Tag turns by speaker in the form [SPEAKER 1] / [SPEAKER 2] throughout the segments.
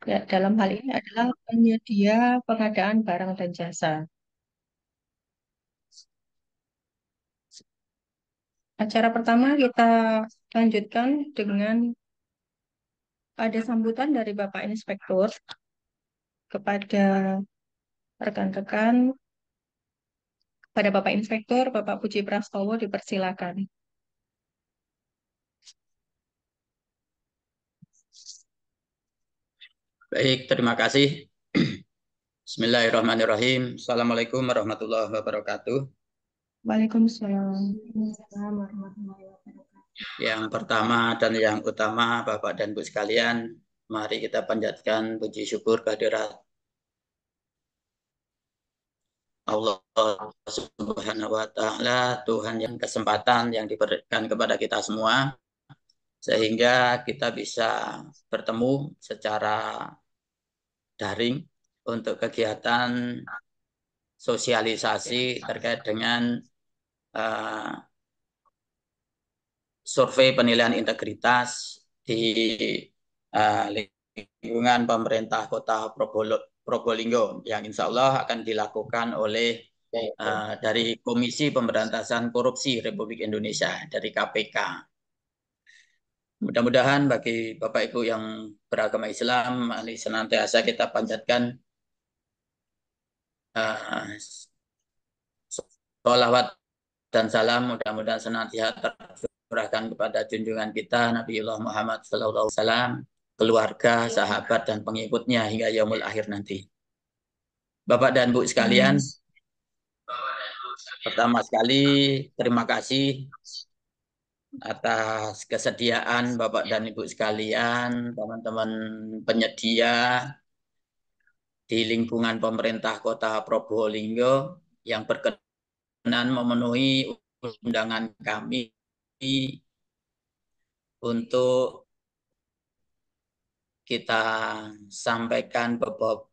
[SPEAKER 1] Ya, dalam hal ini adalah penyedia pengadaan barang dan jasa. Acara pertama kita lanjutkan dengan ada sambutan dari Bapak Inspektur kepada rekan-rekan. Pada Bapak Inspektur, Bapak Puji Prastowo dipersilakan.
[SPEAKER 2] Baik, terima kasih. Bismillahirrahmanirrahim. Assalamualaikum warahmatullahi wabarakatuh.
[SPEAKER 1] Waalaikumsalam. Waalaikumsalam warahmatullahi wabarakatuh.
[SPEAKER 2] Yang pertama dan yang utama, Bapak dan Bu sekalian, mari kita panjatkan puji syukur kehadirat Allah Subhanahu wa taala, Tuhan yang kesempatan yang diberikan kepada kita semua sehingga kita bisa bertemu secara daring untuk kegiatan sosialisasi terkait dengan uh, survei penilaian integritas di lingkungan pemerintah Kota Probolinggo yang insya Allah akan dilakukan oleh dari Komisi Pemberantasan Korupsi Republik Indonesia dari KPK. Mudah-mudahan bagi Bapak Ibu yang beragama Islam, mari senantiasa kita panjatkan uh, sholawat dan salam mudah-mudahan senantiasa tercurahkan kepada junjungan kita Nabiullah Muhammad SAW, keluarga, sahabat, dan pengikutnya hingga yaumul akhir nanti. Bapak dan Bu sekalian, pertama sekali terima kasih atas kesediaan Bapak dan Ibu sekalian, teman-teman penyedia di lingkungan pemerintah Kota Probolinggo yang berkenan memenuhi undangan kami untuk kita sampaikan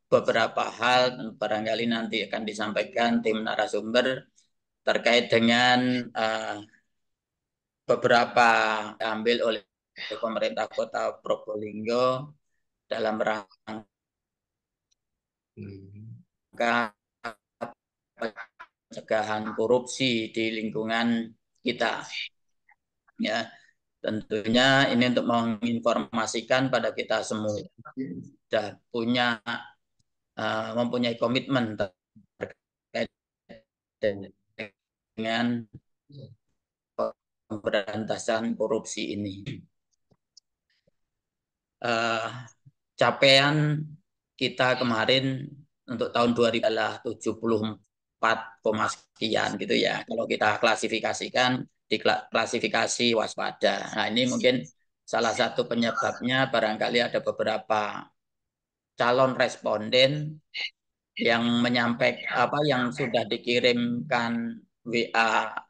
[SPEAKER 2] beberapa hal, barangkali nanti akan disampaikan tim narasumber terkait dengan beberapa ambil oleh pemerintah Kota Probolinggo dalam rangka pencegahan korupsi di lingkungan kita. Ya, tentunya ini untuk menginformasikan pada kita semua sudah mempunyai komitmen terkait dengan pemberantasan korupsi ini. Capaian kita kemarin untuk tahun 2000 adalah 74, sekian gitu ya. Kalau kita klasifikasikan di klasifikasi waspada. Nah, ini mungkin salah satu penyebabnya barangkali ada beberapa calon responden yang menyampaikan yang sudah dikirimkan WA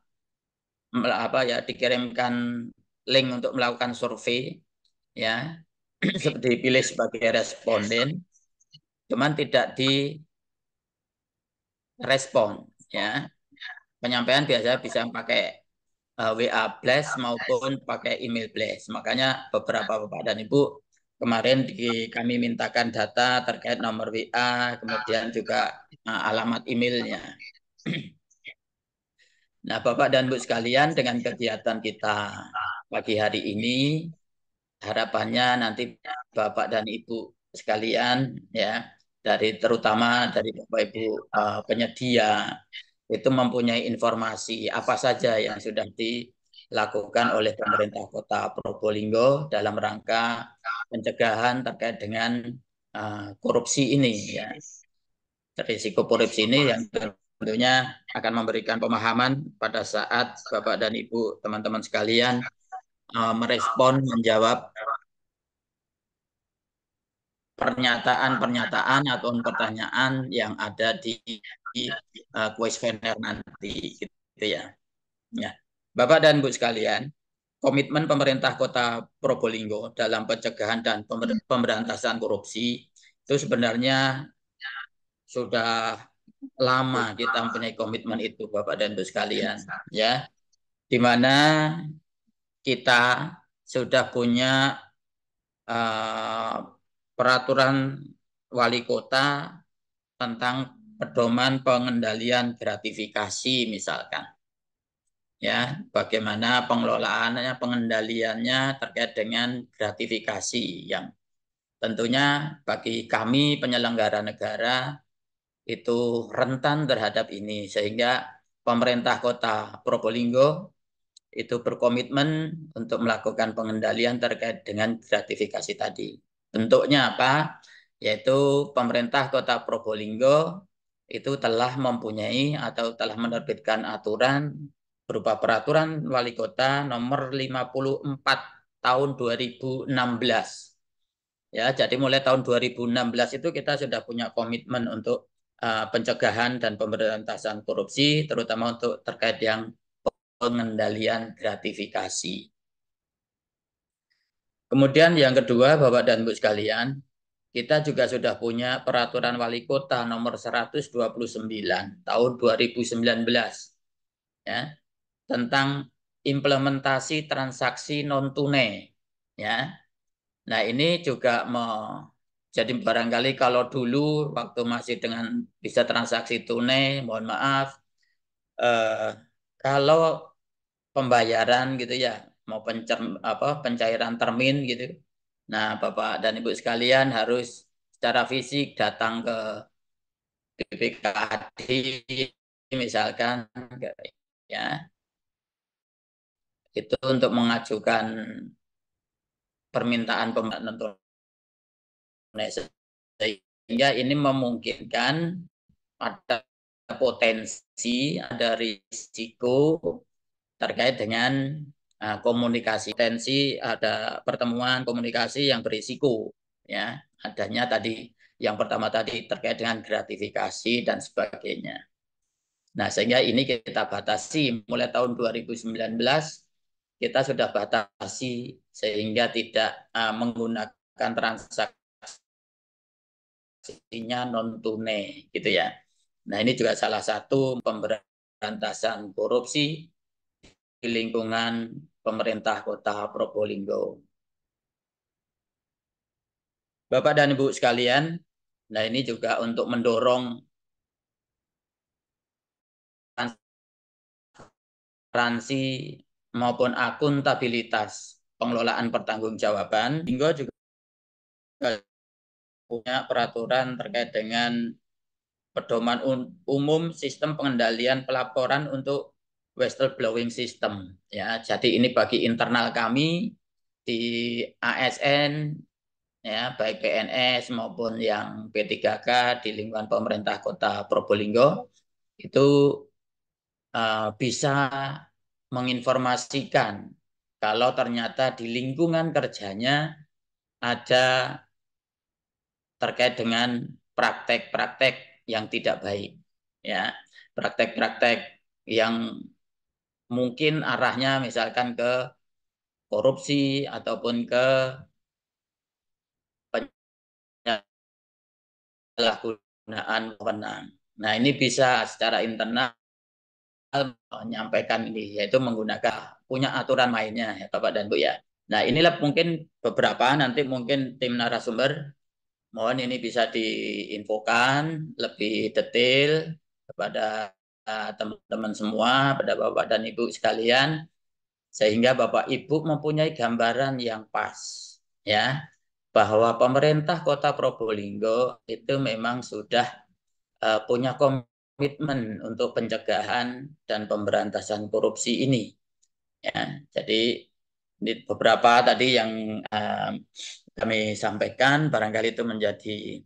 [SPEAKER 2] dikirimkan link untuk melakukan survei ya seperti dipilih sebagai responden cuman tidak direspon ya. Penyampaian biasanya bisa pakai WA blast maupun pakai email blast. Makanya beberapa Bapak dan Ibu kemarin kami mintakan data terkait nomor WA, kemudian juga alamat emailnya. Nah, Bapak dan Bu sekalian, dengan kegiatan kita pagi hari ini, harapannya nanti Bapak dan Ibu sekalian, ya, terutama dari Bapak Ibu penyedia, itu mempunyai informasi apa saja yang sudah dilakukan oleh pemerintah Kota Probolinggo dalam rangka pencegahan terkait dengan korupsi ini, ya. Risiko korupsi ini yang tentunya akan memberikan pemahaman pada saat Bapak dan Ibu teman-teman sekalian merespon, menjawab pernyataan-pernyataan atau pertanyaan yang ada di kuesioner nanti gitu ya. Ya. Bapak dan Bu sekalian, komitmen pemerintah Kota Probolinggo dalam pencegahan dan pemberantasan korupsi itu sebenarnya sudah lama kita mempunyai komitmen itu Bapak dan Bu sekalian ya, di mana kita sudah punya uh, peraturan wali kota tentang pedoman pengendalian gratifikasi misalkan. Ya, bagaimana pengelolaannya, pengendaliannya terkait dengan gratifikasi yang tentunya bagi kami penyelenggara negara itu rentan terhadap ini sehingga pemerintah Kota Probolinggo itu berkomitmen untuk melakukan pengendalian terkait dengan gratifikasi tadi. Bentuknya apa? Yaitu pemerintah Kota Probolinggo itu telah mempunyai atau telah menerbitkan aturan berupa peraturan wali kota nomor 54 tahun 2016. Ya, jadi mulai tahun 2016 itu kita sudah punya komitmen untuk pencegahan dan pemberantasan korupsi, terutama untuk terkait yang pengendalian gratifikasi. Kemudian yang kedua, Bapak dan Ibu sekalian, kita juga sudah punya peraturan wali kota nomor 129 tahun 2019 ya, tentang implementasi transaksi non tunai ya. Nah, ini juga jadi barangkali kalau dulu waktu masih dengan bisa transaksi tunai, mohon maaf, kalau pembayaran gitu ya, mau pencairan termin gitu. Nah, Bapak dan Ibu sekalian harus secara fisik datang ke BPKAD misalkan ya, itu untuk mengajukan permintaan pembayaran tunai sehingga ini memungkinkan ada potensi, ada risiko terkait dengan komunikasi, potensi ada pertemuan komunikasi yang berisiko, ya adanya tadi yang pertama tadi terkait dengan gratifikasi dan sebagainya. Nah, sehingga ini kita batasi mulai tahun 2019 kita sudah batasi sehingga tidak menggunakan transaksinya non tunai gitu ya. Nah, ini juga salah satu pemberantasan korupsi di lingkungan pemerintah Kota Probolinggo. Bapak dan Ibu sekalian, nah ini juga untuk mendorong transparansi maupun akuntabilitas pengelolaan pertanggungjawaban, hingga juga punya peraturan terkait dengan pedoman umum sistem pengendalian pelaporan untuk whistleblowing system. Ya, jadi ini bagi internal kami di ASN, ya baik PNS maupun yang P3K di lingkungan pemerintah Kota Probolinggo itu bisa menginformasikan kalau ternyata di lingkungan kerjanya ada terkait dengan praktek-praktek yang tidak baik, ya praktek-praktek yang mungkin arahnya misalkan ke korupsi ataupun ke penyalahgunaan wewenang. Nah, ini bisa secara internal menyampaikan ini, yaitu menggunakan punya aturan mainnya, ya Bapak dan Bu ya. Nah, inilah mungkin beberapa, nanti mungkin tim narasumber, mohon ini bisa diinfokan lebih detail kepada teman-teman semua, pada Bapak dan Ibu sekalian, sehingga Bapak Ibu mempunyai gambaran yang pas, ya, bahwa pemerintah Kota Probolinggo itu memang sudah punya komitmen untuk pencegahan dan pemberantasan korupsi ini. Ya, jadi ini beberapa tadi yang kami sampaikan, barangkali itu menjadi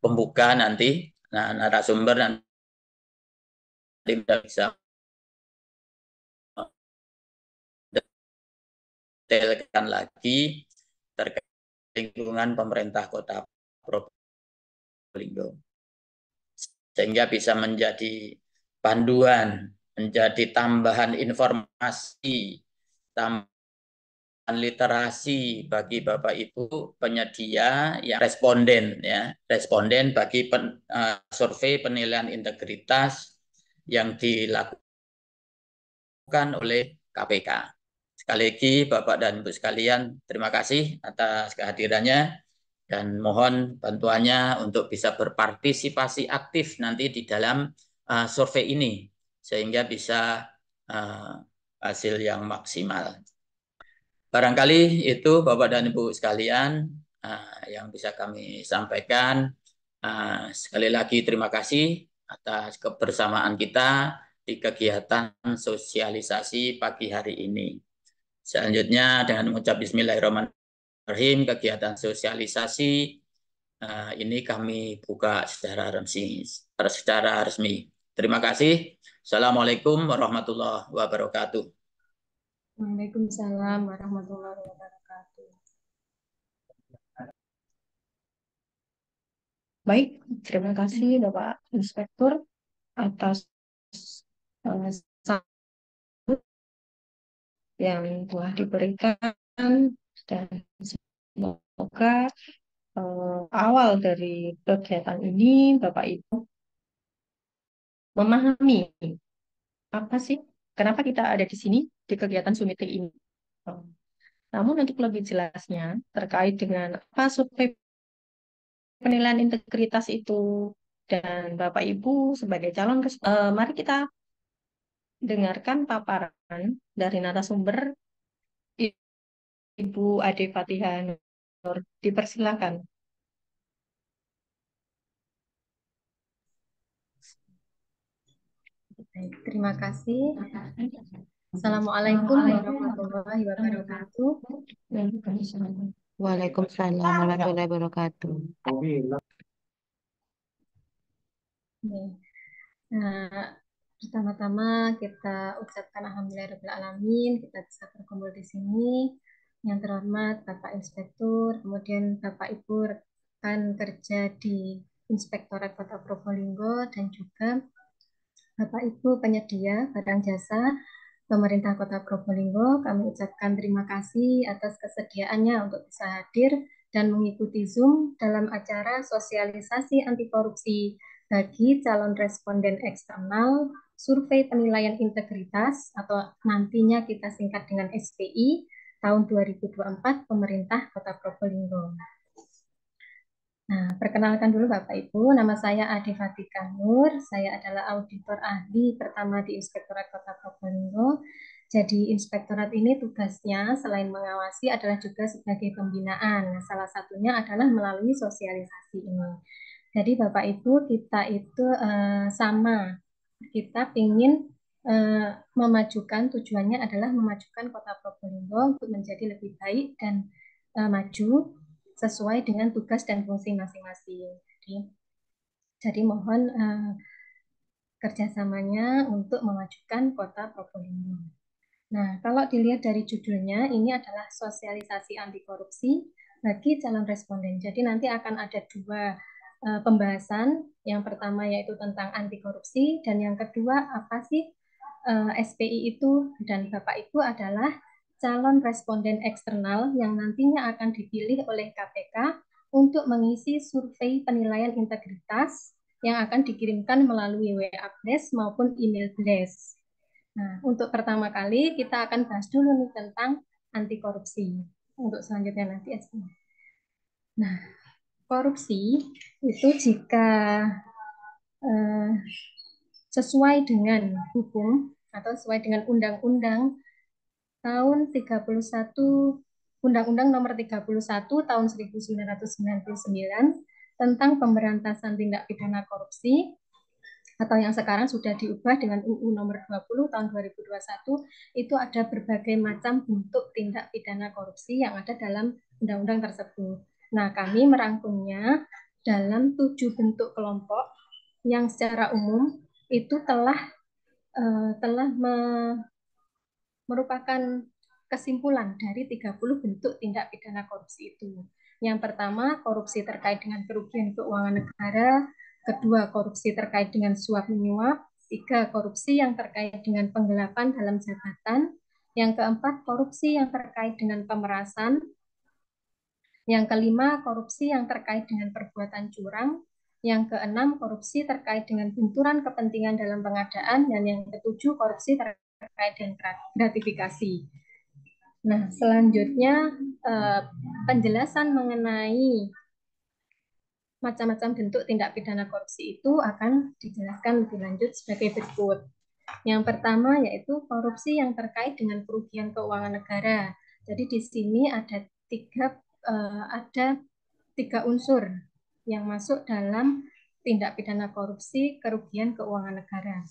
[SPEAKER 2] pembuka nanti. Nah, narasumber nanti bisa detailkan lagi terkait lingkungan pemerintah Kota Probolinggo. Sehingga bisa menjadi panduan, menjadi tambahan informasi, tambahan literasi bagi Bapak Ibu penyedia yang responden ya, responden bagi survei penilaian integritas yang dilakukan oleh KPK. Sekali lagi Bapak dan Ibu sekalian, terima kasih atas kehadirannya. dan mohon bantuannya untuk bisa berpartisipasi aktif nanti di dalam survei ini sehingga bisa hasil yang maksimal. Barangkali itu Bapak dan Ibu sekalian yang bisa kami sampaikan. Sekali lagi terima kasih atas kebersamaan kita di kegiatan sosialisasi pagi hari ini. Selanjutnya dengan mengucap Bismillahirrahmanirrahim, kegiatan sosialisasi ini kami buka secara resmi. Terima kasih. Assalamualaikum warahmatullahi wabarakatuh.
[SPEAKER 1] Waalaikumsalam warahmatullahi wabarakatuh. Baik, terima kasih Bapak Inspektur atas sambutan yang telah diberikan dan semoga awal dari kegiatan ini Bapak Ibu memahami apa sih kenapa kita ada di sini di kegiatan Sumiti ini. Namun untuk lebih jelasnya terkait dengan apa survei penilaian integritas itu dan Bapak Ibu sebagai calon mari kita dengarkan paparan dari narasumber Ibu Ade Fatihah Nur. Dipersilakan.
[SPEAKER 3] Baik, terima kasih. Assalamualaikum warahmatullahi wabarakatuh.
[SPEAKER 4] Waalaikumsalam warahmatullahi wabarakatuh.
[SPEAKER 3] Nah, pertama-tama kita ucapkan alhamdulillahirrahmanirrahim kita bisa berkumpul di sini. Yang terhormat Bapak Inspektur, kemudian Bapak Ibu rekan kerja di Inspektorat Kota Probolinggo dan juga Bapak Ibu penyedia barang jasa Pemerintah Kota Probolinggo, kami ucapkan terima kasih atas kesediaannya untuk bisa hadir dan mengikuti Zoom dalam acara sosialisasi anti korupsi bagi calon responden eksternal survei penilaian integritas atau nantinya kita singkat dengan SPI tahun 2024 Pemerintah Kota Probolinggo. Nah, perkenalkan dulu Bapak Ibu, nama saya Ade Fatika Nur, saya adalah auditor ahli pertama di Inspektorat Kota Probolinggo. Jadi inspektorat ini tugasnya selain mengawasi adalah juga sebagai pembinaan. Nah, salah satunya adalah melalui sosialisasi ini. Jadi Bapak Ibu kita itu sama, kita ingin memajukan, tujuannya adalah memajukan Kota Probolinggo untuk menjadi lebih baik dan maju sesuai dengan tugas dan fungsi masing-masing. Jadi mohon kerjasamanya untuk memajukan Kota Probolinggo. Nah, kalau dilihat dari judulnya, ini adalah sosialisasi anti korupsi bagi calon responden. Jadi nanti akan ada dua pembahasan. Yang pertama yaitu tentang anti korupsi, dan yang kedua apa sih SPI itu, dan Bapak Ibu adalah calon responden eksternal yang nantinya akan dipilih oleh KPK untuk mengisi survei penilaian integritas yang akan dikirimkan melalui WA Blast maupun email Blast. Nah, untuk pertama kali kita akan bahas dulu nih tentang anti korupsi. Untuk selanjutnya nanti SPI. Nah, korupsi itu jika sesuai dengan hukum atau sesuai dengan undang-undang tahun 31 Undang-Undang Nomor 31 tahun 1999 tentang pemberantasan tindak pidana korupsi atau yang sekarang sudah diubah dengan UU Nomor 20 tahun 2021, itu ada berbagai macam bentuk tindak pidana korupsi yang ada dalam undang-undang tersebut. Nah, kami merangkumnya dalam 7 bentuk kelompok yang secara umum itu telah merupakan kesimpulan dari 30 bentuk tindak pidana korupsi itu. Yang pertama, korupsi terkait dengan kerugian keuangan negara. Kedua, korupsi terkait dengan suap menyuap. Tiga, korupsi yang terkait dengan penggelapan dalam jabatan. Yang keempat, korupsi yang terkait dengan pemerasan. Yang kelima, korupsi yang terkait dengan perbuatan curang. Yang keenam, korupsi terkait dengan benturan kepentingan dalam pengadaan. Dan yang ketujuh, korupsi terkait dengan gratifikasi. Nah, selanjutnya penjelasan mengenai macam-macam bentuk tindak pidana korupsi itu akan dijelaskan lebih lanjut sebagai berikut. Yang pertama yaitu korupsi yang terkait dengan kerugian keuangan negara. Jadi di sini ada tiga unsur yang masuk dalam tindak pidana korupsi kerugian keuangan negara.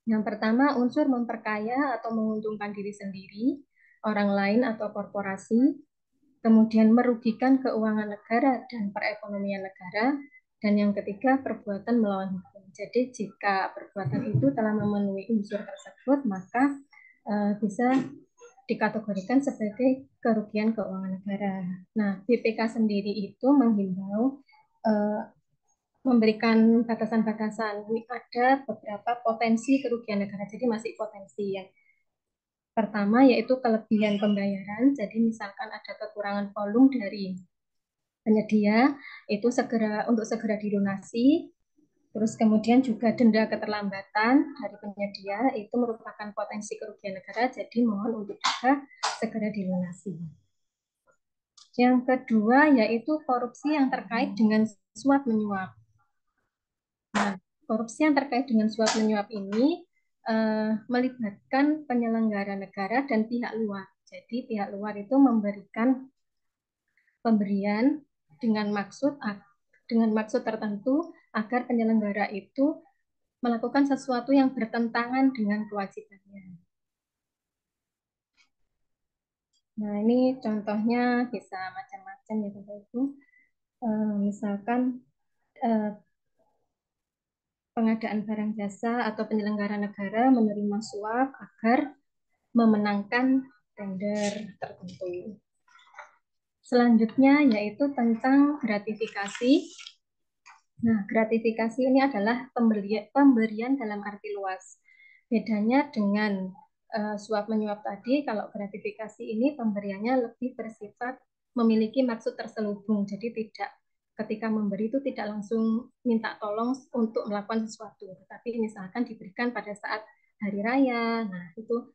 [SPEAKER 3] Yang pertama, unsur memperkaya atau menguntungkan diri sendiri, orang lain atau korporasi, kemudian merugikan keuangan negara dan perekonomian negara, dan yang ketiga, perbuatan melawan hukum. Jadi jika perbuatan itu telah memenuhi unsur tersebut, maka bisa dikategorikan sebagai kerugian keuangan negara. Nah, BPK sendiri itu menghimbau memberikan batasan-batasan. Ada beberapa potensi kerugian negara, jadi masih potensi ya. Pertama yaitu kelebihan pembayaran, jadi misalkan ada kekurangan volume dari penyedia, itu untuk segera dilunasi. Terus kemudian juga denda keterlambatan dari penyedia, itu merupakan potensi kerugian negara, jadi mohon untuk juga segera dilunasi. Yang kedua yaitu korupsi yang terkait dengan suap menyuap. Nah, korupsi yang terkait dengan suap menyuap ini melibatkan penyelenggara negara dan pihak luar. Jadi pihak luar itu memberikan pemberian dengan maksud tertentu agar penyelenggara itu melakukan sesuatu yang bertentangan dengan kewajibannya. Nah, ini contohnya bisa macam-macam ya Bapak Ibu. Misalkan pengadaan barang jasa atau penyelenggara negara menerima suap agar memenangkan tender tertentu. Selanjutnya yaitu tentang gratifikasi. Nah, gratifikasi ini adalah pemberian dalam arti luas. Bedanya dengan suap menyuap tadi, kalau gratifikasi ini pemberiannya lebih bersifat memiliki maksud terselubung. Jadi tidak ketika memberi itu tidak langsung minta tolong untuk melakukan sesuatu, tetapi misalkan diberikan pada saat hari raya, nah itu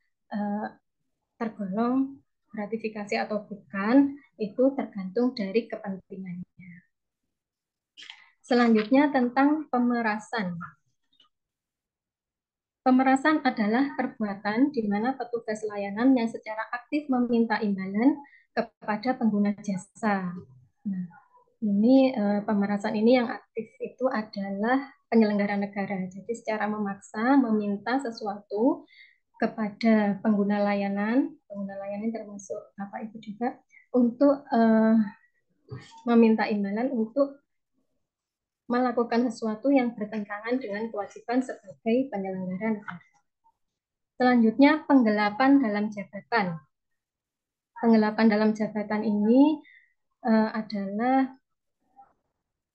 [SPEAKER 3] tergolong gratifikasi atau bukan, itu tergantung dari kepentingannya. Selanjutnya tentang pemerasan. Pemerasan adalah perbuatan di mana petugas layanan yang secara aktif meminta imbalan kepada pengguna jasa. Nah, ini pemerasan ini yang aktif itu adalah penyelenggara negara. Jadi secara memaksa meminta sesuatu kepada pengguna layanan termasuk Bapak Ibu juga, untuk meminta imbalan untuk melakukan sesuatu yang bertentangan dengan kewajiban sebagai penyelenggara negara. Selanjutnya, penggelapan dalam jabatan. Penggelapan dalam jabatan ini adalah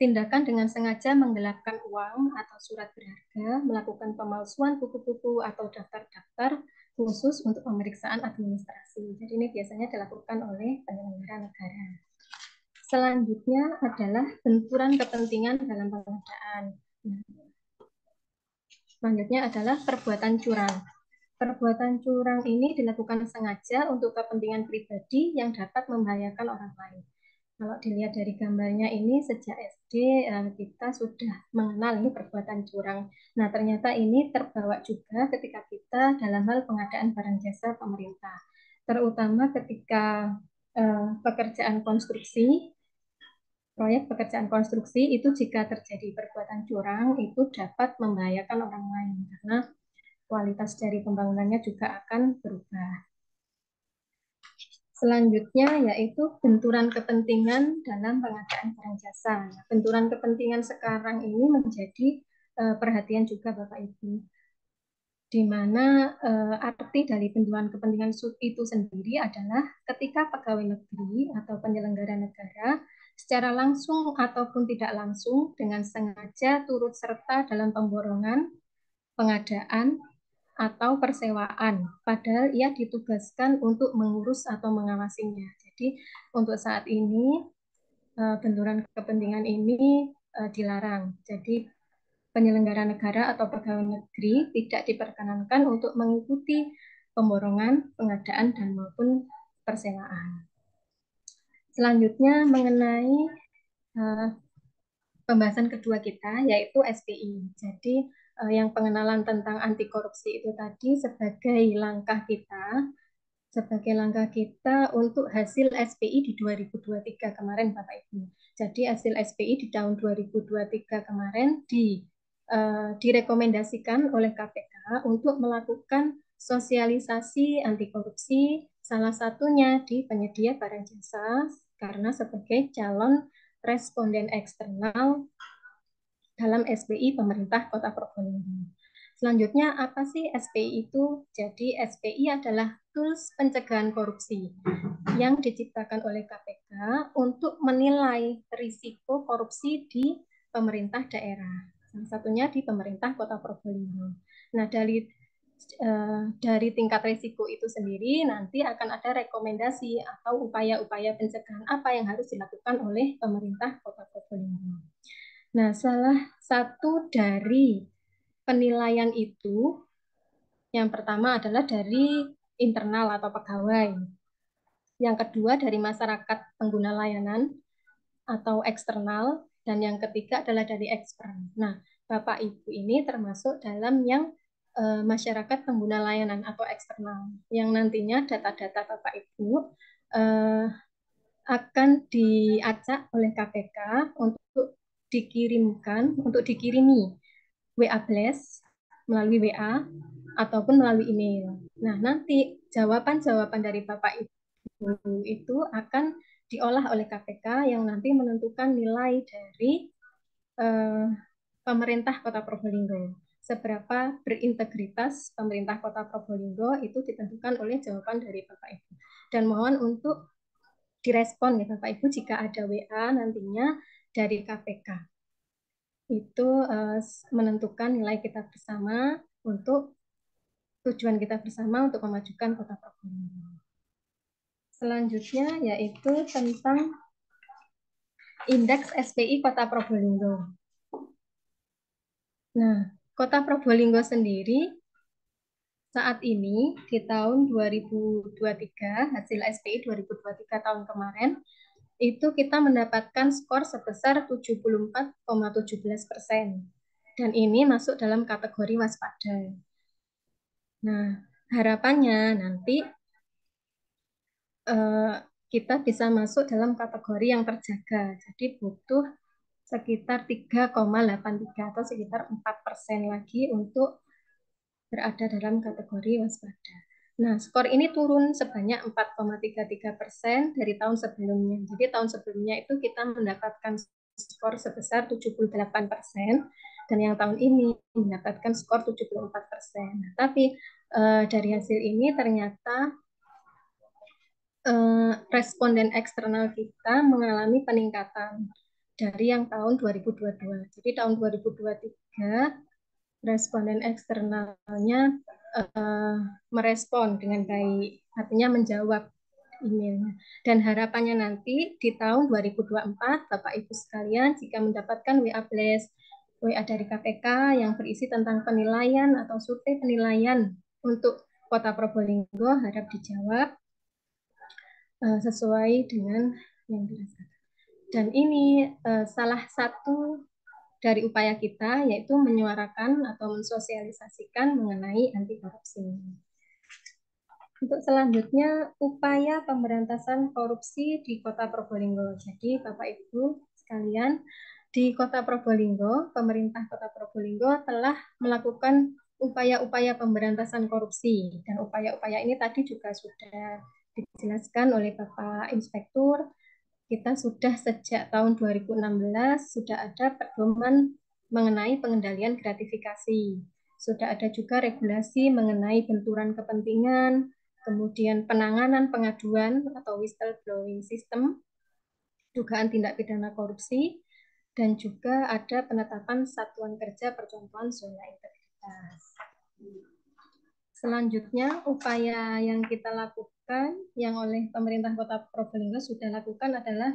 [SPEAKER 3] tindakan dengan sengaja menggelapkan uang atau surat berharga, melakukan pemalsuan buku-buku atau daftar-daftar khusus untuk pemeriksaan administrasi. Jadi ini biasanya dilakukan oleh penyelenggara negara. Selanjutnya adalah benturan kepentingan dalam pengadaan. Selanjutnya adalah perbuatan curang. Perbuatan curang ini dilakukan sengaja untuk kepentingan pribadi yang dapat membahayakan orang lain. Kalau dilihat dari gambarnya ini, sejak SD kita sudah mengenal ini perbuatan curang. Nah, ternyata ini terbawa juga ketika kita dalam hal pengadaan barang jasa pemerintah. Terutama ketika pekerjaan konstruksi, proyek pekerjaan konstruksi itu jika terjadi perbuatan curang itu dapat membahayakan orang lain karena kualitas dari pembangunannya juga akan berubah. Selanjutnya yaitu benturan kepentingan dalam pengadaan barang jasa. Benturan kepentingan sekarang ini menjadi perhatian juga Bapak Ibu, di mana arti dari benturan kepentingan itu sendiri adalah ketika pegawai negeri atau penyelenggara negara secara langsung ataupun tidak langsung dengan sengaja turut serta dalam pemborongan, pengadaan, atau persewaan, padahal ia ditugaskan untuk mengurus atau mengawasinya. Jadi untuk saat ini benturan kepentingan ini dilarang. Jadi penyelenggara negara atau pegawai negeri tidak diperkenankan untuk mengikuti pemborongan, pengadaan, dan maupun persewaan. Selanjutnya mengenai pembahasan kedua kita, yaitu SPI. Jadi yang pengenalan tentang anti korupsi itu tadi sebagai langkah kita untuk hasil SPI di 2023 kemarin, Bapak Ibu. Jadi hasil SPI di tahun 2023 kemarin direkomendasikan oleh KPK untuk melakukan sosialisasi anti korupsi, salah satunya di penyedia barang jasa, karena sebagai calon responden eksternal dalam SPI pemerintah Kota Probolinggo. Selanjutnya, apa sih SPI itu? Jadi, SPI adalah tools pencegahan korupsi yang diciptakan oleh KPK untuk menilai risiko korupsi di pemerintah daerah. Salah satunya di pemerintah Kota Probolinggo. Nah, dari tingkat risiko itu sendiri nanti akan ada rekomendasi atau upaya-upaya pencegahan apa yang harus dilakukan oleh pemerintah Kota Probolinggo. Nah, salah satu dari penilaian itu, yang pertama adalah dari internal atau pegawai. Yang kedua dari masyarakat pengguna layanan atau eksternal. Dan yang ketiga adalah dari eksternal. Nah, Bapak Ibu ini termasuk dalam yang masyarakat pengguna layanan atau eksternal. Yang nantinya data-data Bapak Ibu akan diacak oleh KPK untuk dikirimi WA Blast melalui WA ataupun melalui email. Nah, nanti jawaban-jawaban dari Bapak Ibu itu akan diolah oleh KPK yang nanti menentukan nilai dari pemerintah Kota Probolinggo. Seberapa berintegritas pemerintah Kota Probolinggo itu ditentukan oleh jawaban dari Bapak Ibu. Dan mohon untuk direspon ya Bapak Ibu jika ada WA nantinya dari KPK. Itu menentukan nilai kita bersama untuk tujuan kita bersama untuk memajukan Kota Probolinggo. Selanjutnya yaitu tentang indeks SPI Kota Probolinggo. Nah, Kota Probolinggo sendiri saat ini di tahun 2023, hasil SPI 2023 tahun kemarin, itu kita mendapatkan skor sebesar 74,17%. Dan ini masuk dalam kategori waspada. Nah, harapannya nanti kita bisa masuk dalam kategori yang terjaga. Jadi butuh sekitar 3,83 atau sekitar 4% lagi untuk berada dalam kategori waspada. Nah, skor ini turun sebanyak 4,33% dari tahun sebelumnya. Jadi tahun sebelumnya itu kita mendapatkan skor sebesar 78%, dan yang tahun ini mendapatkan skor 74%. Nah, tapi dari hasil ini ternyata responden eksternal kita mengalami peningkatan dari yang tahun 2022. Jadi tahun 2023 responden eksternalnya merespon dengan baik, artinya menjawab emailnya. Dan harapannya nanti di tahun 2024, Bapak Ibu sekalian, jika mendapatkan WA Blast, WA dari KPK yang berisi tentang penilaian atau survei penilaian untuk Kota Probolinggo, harap dijawab sesuai dengan yang dirasakan. Dan ini salah satu dari upaya kita, yaitu menyuarakan atau mensosialisasikan mengenai anti korupsi. Untuk selanjutnya, upaya pemberantasan korupsi di Kota Probolinggo. Jadi, Bapak Ibu sekalian, di Kota Probolinggo, pemerintah Kota Probolinggo telah melakukan upaya-upaya pemberantasan korupsi. Dan upaya-upaya ini tadi juga sudah dijelaskan oleh Bapak Inspektur. Kita sudah sejak tahun 2016 sudah ada pedoman mengenai pengendalian gratifikasi. Sudah ada juga regulasi mengenai benturan kepentingan, kemudian penanganan pengaduan atau whistleblowing system, dugaan tindak pidana korupsi, dan juga ada penetapan satuan kerja percontohan zona integritas. Selanjutnya, upaya yang kita lakukan, yang oleh pemerintah Kota Probolinggo sudah lakukan adalah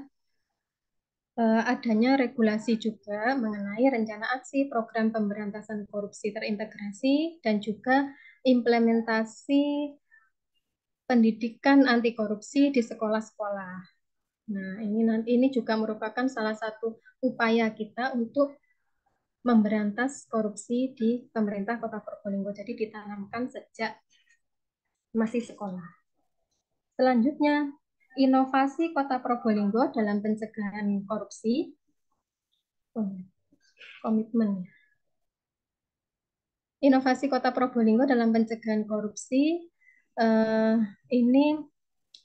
[SPEAKER 3] adanya regulasi juga mengenai rencana aksi program pemberantasan korupsi terintegrasi dan juga implementasi pendidikan anti korupsi di sekolah-sekolah. Nah, ini juga merupakan salah satu upaya kita untuk memberantas korupsi di pemerintah Kota Probolinggo. Jadi ditanamkan sejak masih sekolah. Selanjutnya, inovasi Kota Probolinggo dalam pencegahan korupsi. Komitmen. Inovasi Kota Probolinggo dalam pencegahan korupsi, ini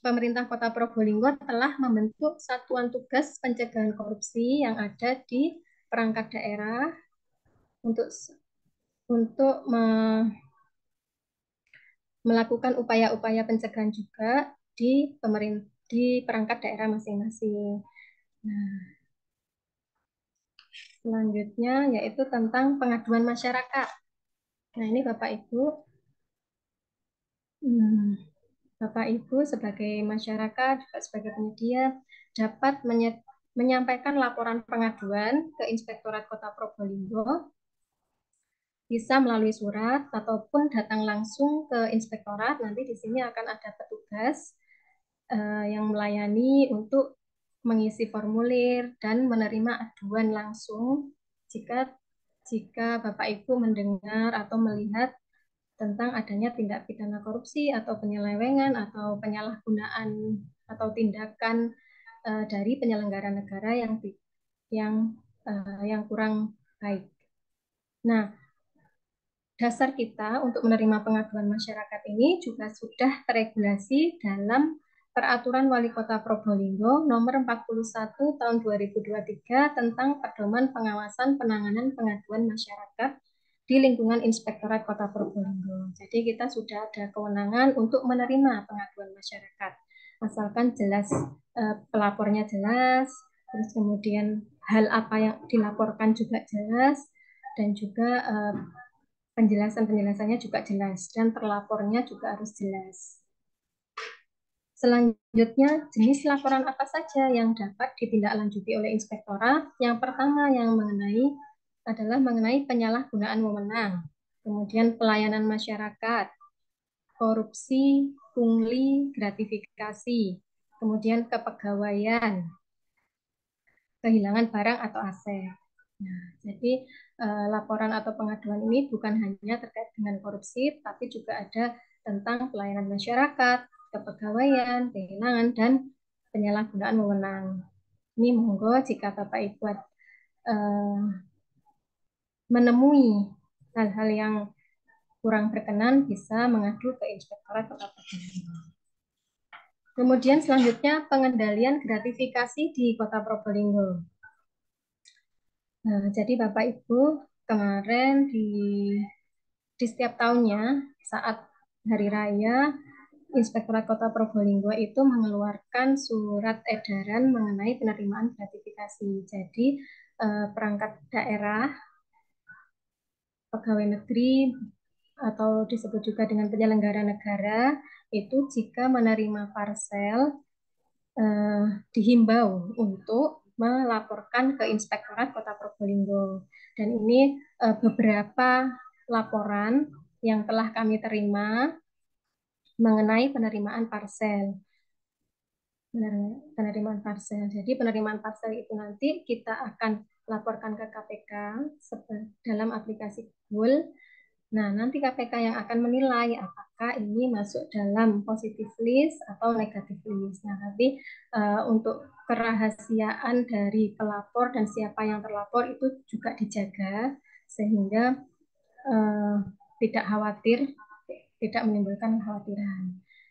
[SPEAKER 3] pemerintah Kota Probolinggo telah membentuk satuan tugas pencegahan korupsi yang ada di perangkat daerah untuk melakukan upaya-upaya pencegahan juga di perangkat daerah masing-masing. Nah, selanjutnya yaitu tentang pengaduan masyarakat. Nah, ini Bapak Ibu sebagai masyarakat, juga sebagai penyedia, dapat menyampaikan laporan pengaduan ke Inspektorat Kota Probolinggo, bisa melalui surat ataupun datang langsung ke Inspektorat. Nanti di sini akan ada petugas yang melayani untuk mengisi formulir dan menerima aduan langsung jika Bapak Ibu mendengar atau melihat tentang adanya tindak pidana korupsi atau penyelewengan atau penyalahgunaan atau tindakan dari penyelenggara negara yang kurang baik. Nah, dasar kita untuk menerima pengaduan masyarakat ini juga sudah teregulasi dalam Peraturan Wali Kota Probolinggo Nomor 41 Tahun 2023 tentang Pedoman Pengawasan Penanganan Pengaduan Masyarakat di lingkungan Inspektorat Kota Probolinggo. Jadi kita sudah ada kewenangan untuk menerima pengaduan masyarakat, asalkan jelas pelapornya jelas, terus kemudian hal apa yang dilaporkan juga jelas, dan juga penjelasannya juga jelas, dan terlapornya juga harus jelas. Selanjutnya, jenis laporan apa saja yang dapat ditindaklanjuti oleh Inspektorat? Yang pertama adalah mengenai penyalahgunaan wewenang, kemudian pelayanan masyarakat, korupsi, pungli, gratifikasi, kemudian kepegawaian, kehilangan barang atau aset. Nah, jadi laporan atau pengaduan ini bukan hanya terkait dengan korupsi, tapi juga ada tentang pelayanan masyarakat, kepegawaian, kehilangan, dan penyalahgunaan wewenang. Ini monggo jika Bapak Ibu menemui hal-hal yang kurang berkenan bisa mengadu ke Inspektorat Kota Probolinggo. Kemudian selanjutnya pengendalian gratifikasi di Kota Probolinggo. Nah, jadi Bapak Ibu kemarin di setiap tahunnya saat Hari Raya, Inspektorat Kota Probolinggo itu mengeluarkan surat edaran mengenai penerimaan gratifikasi. Jadi perangkat daerah, pegawai negeri, atau disebut juga dengan penyelenggara negara, itu jika menerima parcel dihimbau untuk melaporkan ke Inspektorat Kota Probolinggo. Dan ini beberapa laporan yang telah kami terima mengenai penerimaan parcel. Penerimaan parcel. Jadi penerimaan parcel itu nanti kita akan laporkan ke KPK dalam aplikasi Google. Nah, nanti KPK yang akan menilai apakah ini masuk dalam positive list atau negative list. Nah, tapi untuk kerahasiaan dari pelapor dan siapa yang terlapor itu juga dijaga sehingga tidak menimbulkan kekhawatiran.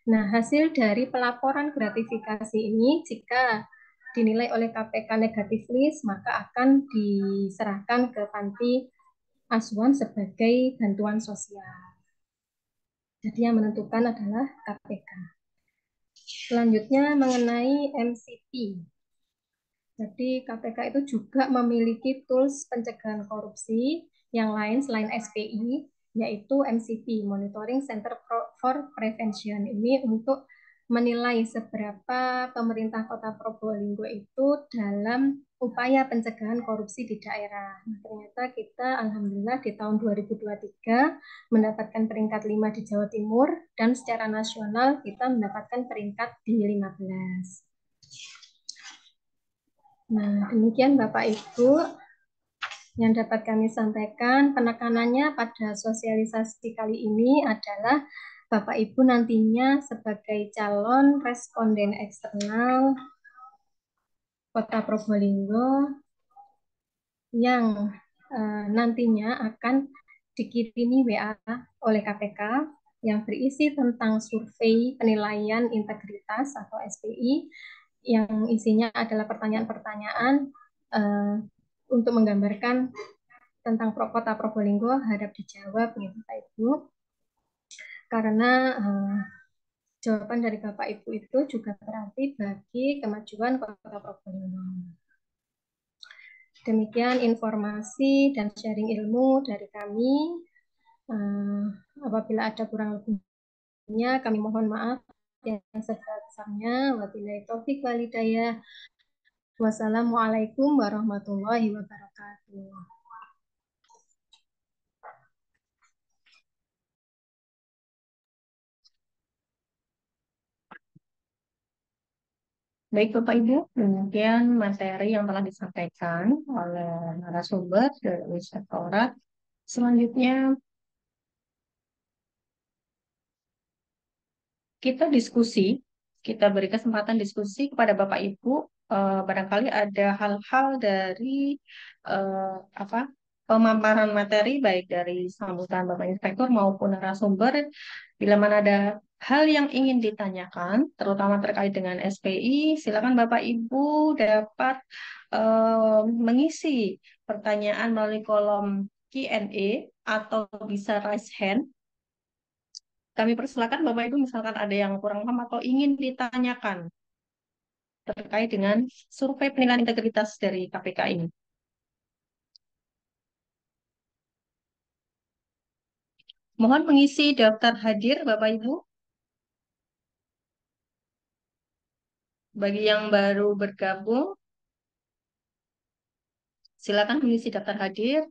[SPEAKER 3] Nah, hasil dari pelaporan gratifikasi ini jika dinilai oleh KPK negatif list, maka akan diserahkan ke panti asuhan sebagai bantuan sosial. Jadi yang menentukan adalah KPK. Selanjutnya mengenai MCP. Jadi KPK itu juga memiliki tools pencegahan korupsi yang lain selain SPI, yaitu MCP, Monitoring Center for Prevention. Ini untuk menilai seberapa pemerintah Kota Probolinggo itu dalam upaya pencegahan korupsi di daerah. Nah, ternyata kita alhamdulillah di tahun 2023 mendapatkan peringkat 5 di Jawa Timur dan secara nasional kita mendapatkan peringkat di 15. Nah, demikian Bapak Ibu yang dapat kami sampaikan. Penekanannya pada sosialisasi kali ini adalah Bapak Ibu nantinya sebagai calon responden eksternal Kota Probolinggo yang nantinya akan dikirimi WA oleh KPK yang berisi tentang survei penilaian integritas atau SPI yang isinya adalah pertanyaan-pertanyaan untuk menggambarkan tentang Kota Probolinggo harap dijawab nih Bapak Ibu. Karena jawaban dari Bapak Ibu itu juga berarti bagi kemajuan Kota Probolinggo. Demikian informasi dan sharing ilmu dari kami. Apabila ada kurang lebihnya, kami mohon maaf yang sebesar-besarnya. Wabillahi taufik walhidayah. Wassalamualaikum warahmatullahi wabarakatuh.
[SPEAKER 1] Baik Bapak Ibu, demikian materi yang telah disampaikan oleh narasumber dari Inspektorat. Selanjutnya kita diskusi, kita beri kesempatan diskusi kepada Bapak Ibu. Barangkali ada hal-hal dari apa pemaparan materi baik dari sambutan Bapak Inspektur maupun narasumber. Bila mana ada hal yang ingin ditanyakan, terutama terkait dengan SPI, silakan Bapak Ibu dapat mengisi pertanyaan melalui kolom Q&A atau bisa raise hand. Kami persilakan Bapak Ibu misalkan ada yang kurang paham atau ingin ditanyakan terkait dengan survei penilaian integritas dari KPK ini. Mohon mengisi daftar hadir Bapak Ibu. Bagi yang baru bergabung, silakan mengisi daftar hadir.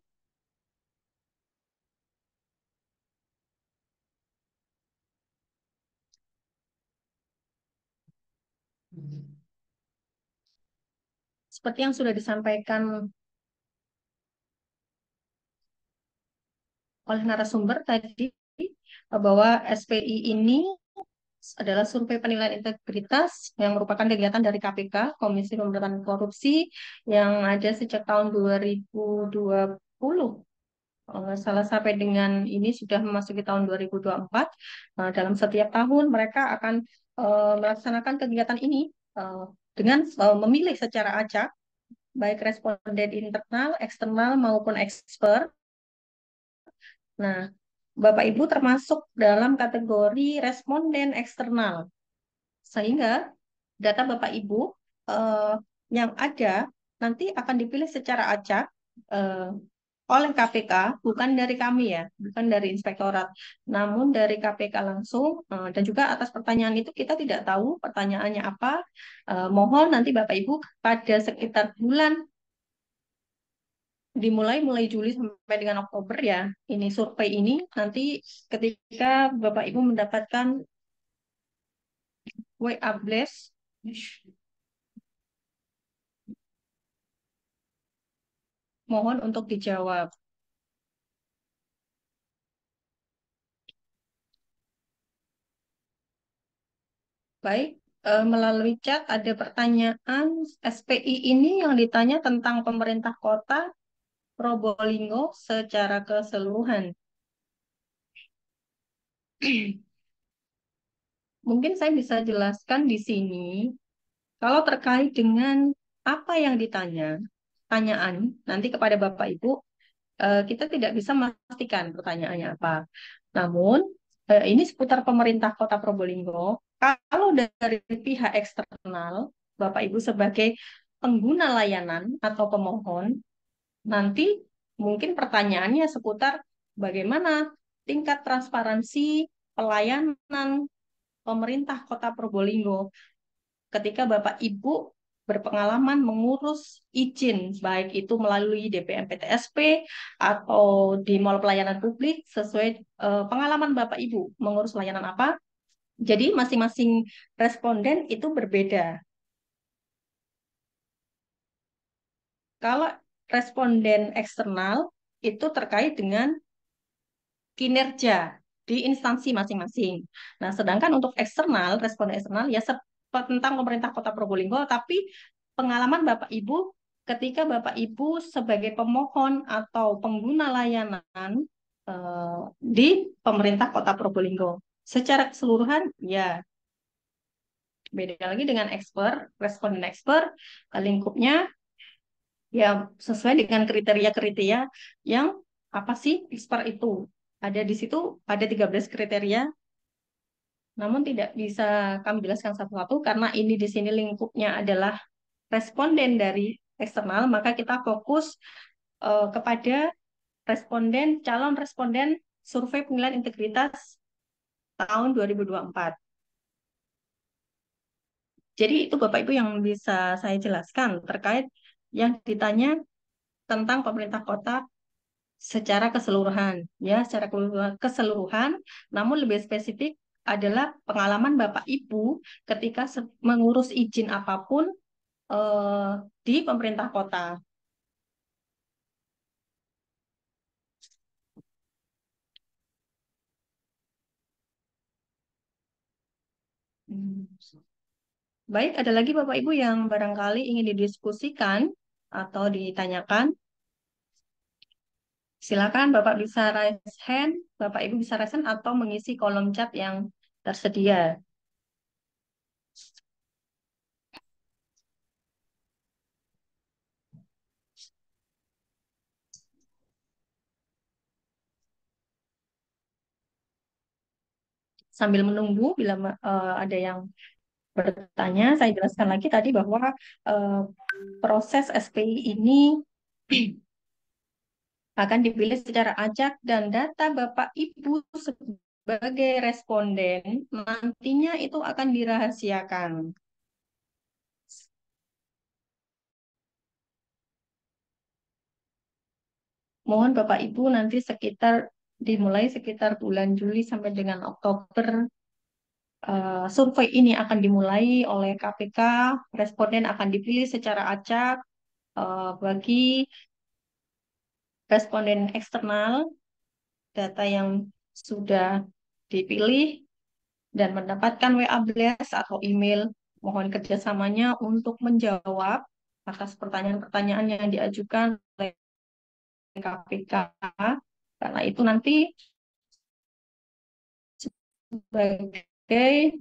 [SPEAKER 1] Seperti yang sudah disampaikan oleh narasumber tadi, bahwa SPI ini adalah survei penilaian integritas yang merupakan kegiatan dari KPK, Komisi Pemberantasan Korupsi, yang ada sejak tahun 2020. Kalau nggak salah sampai dengan ini sudah memasuki tahun 2024. Dalam setiap tahun mereka akan melaksanakan kegiatan ini dengan memilih secara acak, baik responden internal, eksternal, maupun expert. Nah, Bapak Ibu termasuk dalam kategori responden eksternal. Sehingga data Bapak Ibu eh, yang ada nanti akan dipilih secara acak eh, oleh KPK, bukan dari kami ya, bukan dari Inspektorat, namun dari KPK langsung. Dan juga atas pertanyaan itu kita tidak tahu pertanyaannya apa. Mohon nanti Bapak Ibu pada sekitar bulan dimulai mulai Juli sampai dengan Oktober ya, ini survei ini nanti ketika Bapak Ibu mendapatkan WA blast, mohon untuk dijawab. Baik, melalui chat ada pertanyaan SPI ini yang ditanya tentang pemerintah kota Probolinggo secara keseluruhan. Mungkin saya bisa jelaskan di sini, kalau terkait dengan apa yang ditanya, tanyaan nanti kepada Bapak Ibu, kita tidak bisa memastikan pertanyaannya apa. Namun, ini seputar pemerintah Kota Probolinggo. Kalau dari pihak eksternal, Bapak Ibu sebagai pengguna layanan atau pemohon, nanti mungkin pertanyaannya seputar bagaimana tingkat transparansi pelayanan pemerintah Kota Probolinggo ketika Bapak Ibu berpengalaman mengurus izin, baik itu melalui DPM PTSP atau di mall pelayanan publik sesuai pengalaman Bapak Ibu mengurus layanan apa. Jadi masing-masing responden itu berbeda. Kalau responden eksternal itu terkait dengan kinerja di instansi masing-masing. Nah, sedangkan untuk eksternal, responden eksternal ya tentang pemerintah Kota Probolinggo, tapi pengalaman Bapak Ibu ketika Bapak Ibu sebagai pemohon atau pengguna layanan di pemerintah Kota Probolinggo. Secara keseluruhan, ya beda lagi dengan expert, responden expert, lingkupnya ya sesuai dengan kriteria-kriteria yang apa sih expert itu. Ada di situ ada 13 kriteria, namun tidak bisa kami jelaskan satu-satu karena ini di sini lingkupnya adalah responden dari eksternal, maka kita fokus kepada calon responden survei penilaian integritas tahun 2024. Jadi itu Bapak Ibu yang bisa saya jelaskan terkait yang ditanya tentang pemerintah kota secara keseluruhan, ya secara keseluruhan. Namun lebih spesifik adalah pengalaman Bapak Ibu ketika mengurus izin apapun eh, di pemerintah kota. Hmm. Baik, ada lagi Bapak Ibu yang barangkali ingin didiskusikan atau ditanyakan. Silakan Bapak bisa raise hand, Bapak Ibu bisa raise hand atau mengisi kolom chat yang tersedia. Sambil menunggu bila ada yang bertanya, saya jelaskan lagi tadi bahwa eh, proses SPI ini akan dipilih secara acak dan data Bapak Ibu sebagai responden nantinya itu akan dirahasiakan. Mohon Bapak Ibu nanti dimulai sekitar bulan Juli sampai dengan Oktober survei ini akan dimulai oleh KPK, responden akan dipilih secara acak bagi responden eksternal, data yang sudah dipilih dan mendapatkan WA blast atau email mohon kerjasamanya untuk menjawab atas pertanyaan-pertanyaan yang diajukan oleh KPK karena itu nanti sebagai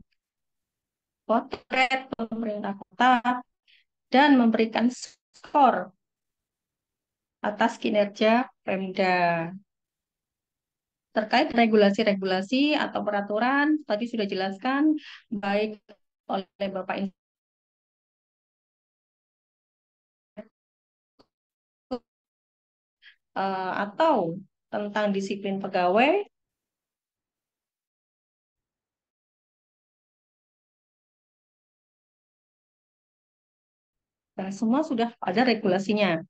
[SPEAKER 1] potret pemerintah kota dan memberikan skor atas kinerja Pemda. Terkait regulasi-regulasi atau peraturan, tadi sudah jelaskan baik oleh Bapak atau tentang disiplin pegawai, dan semua sudah ada regulasinya.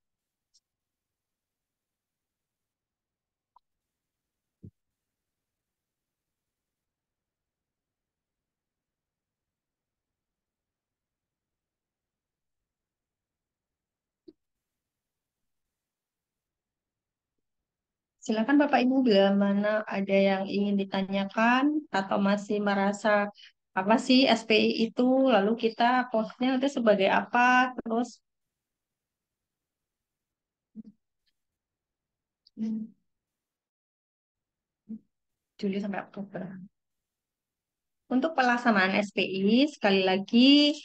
[SPEAKER 1] Silakan Bapak Ibu bila mana ada yang ingin ditanyakan atau masih merasa apa sih SPI itu, lalu kita posnya itu sebagai apa, terus Juli sampai Oktober. Untuk pelaksanaan SPI, sekali lagi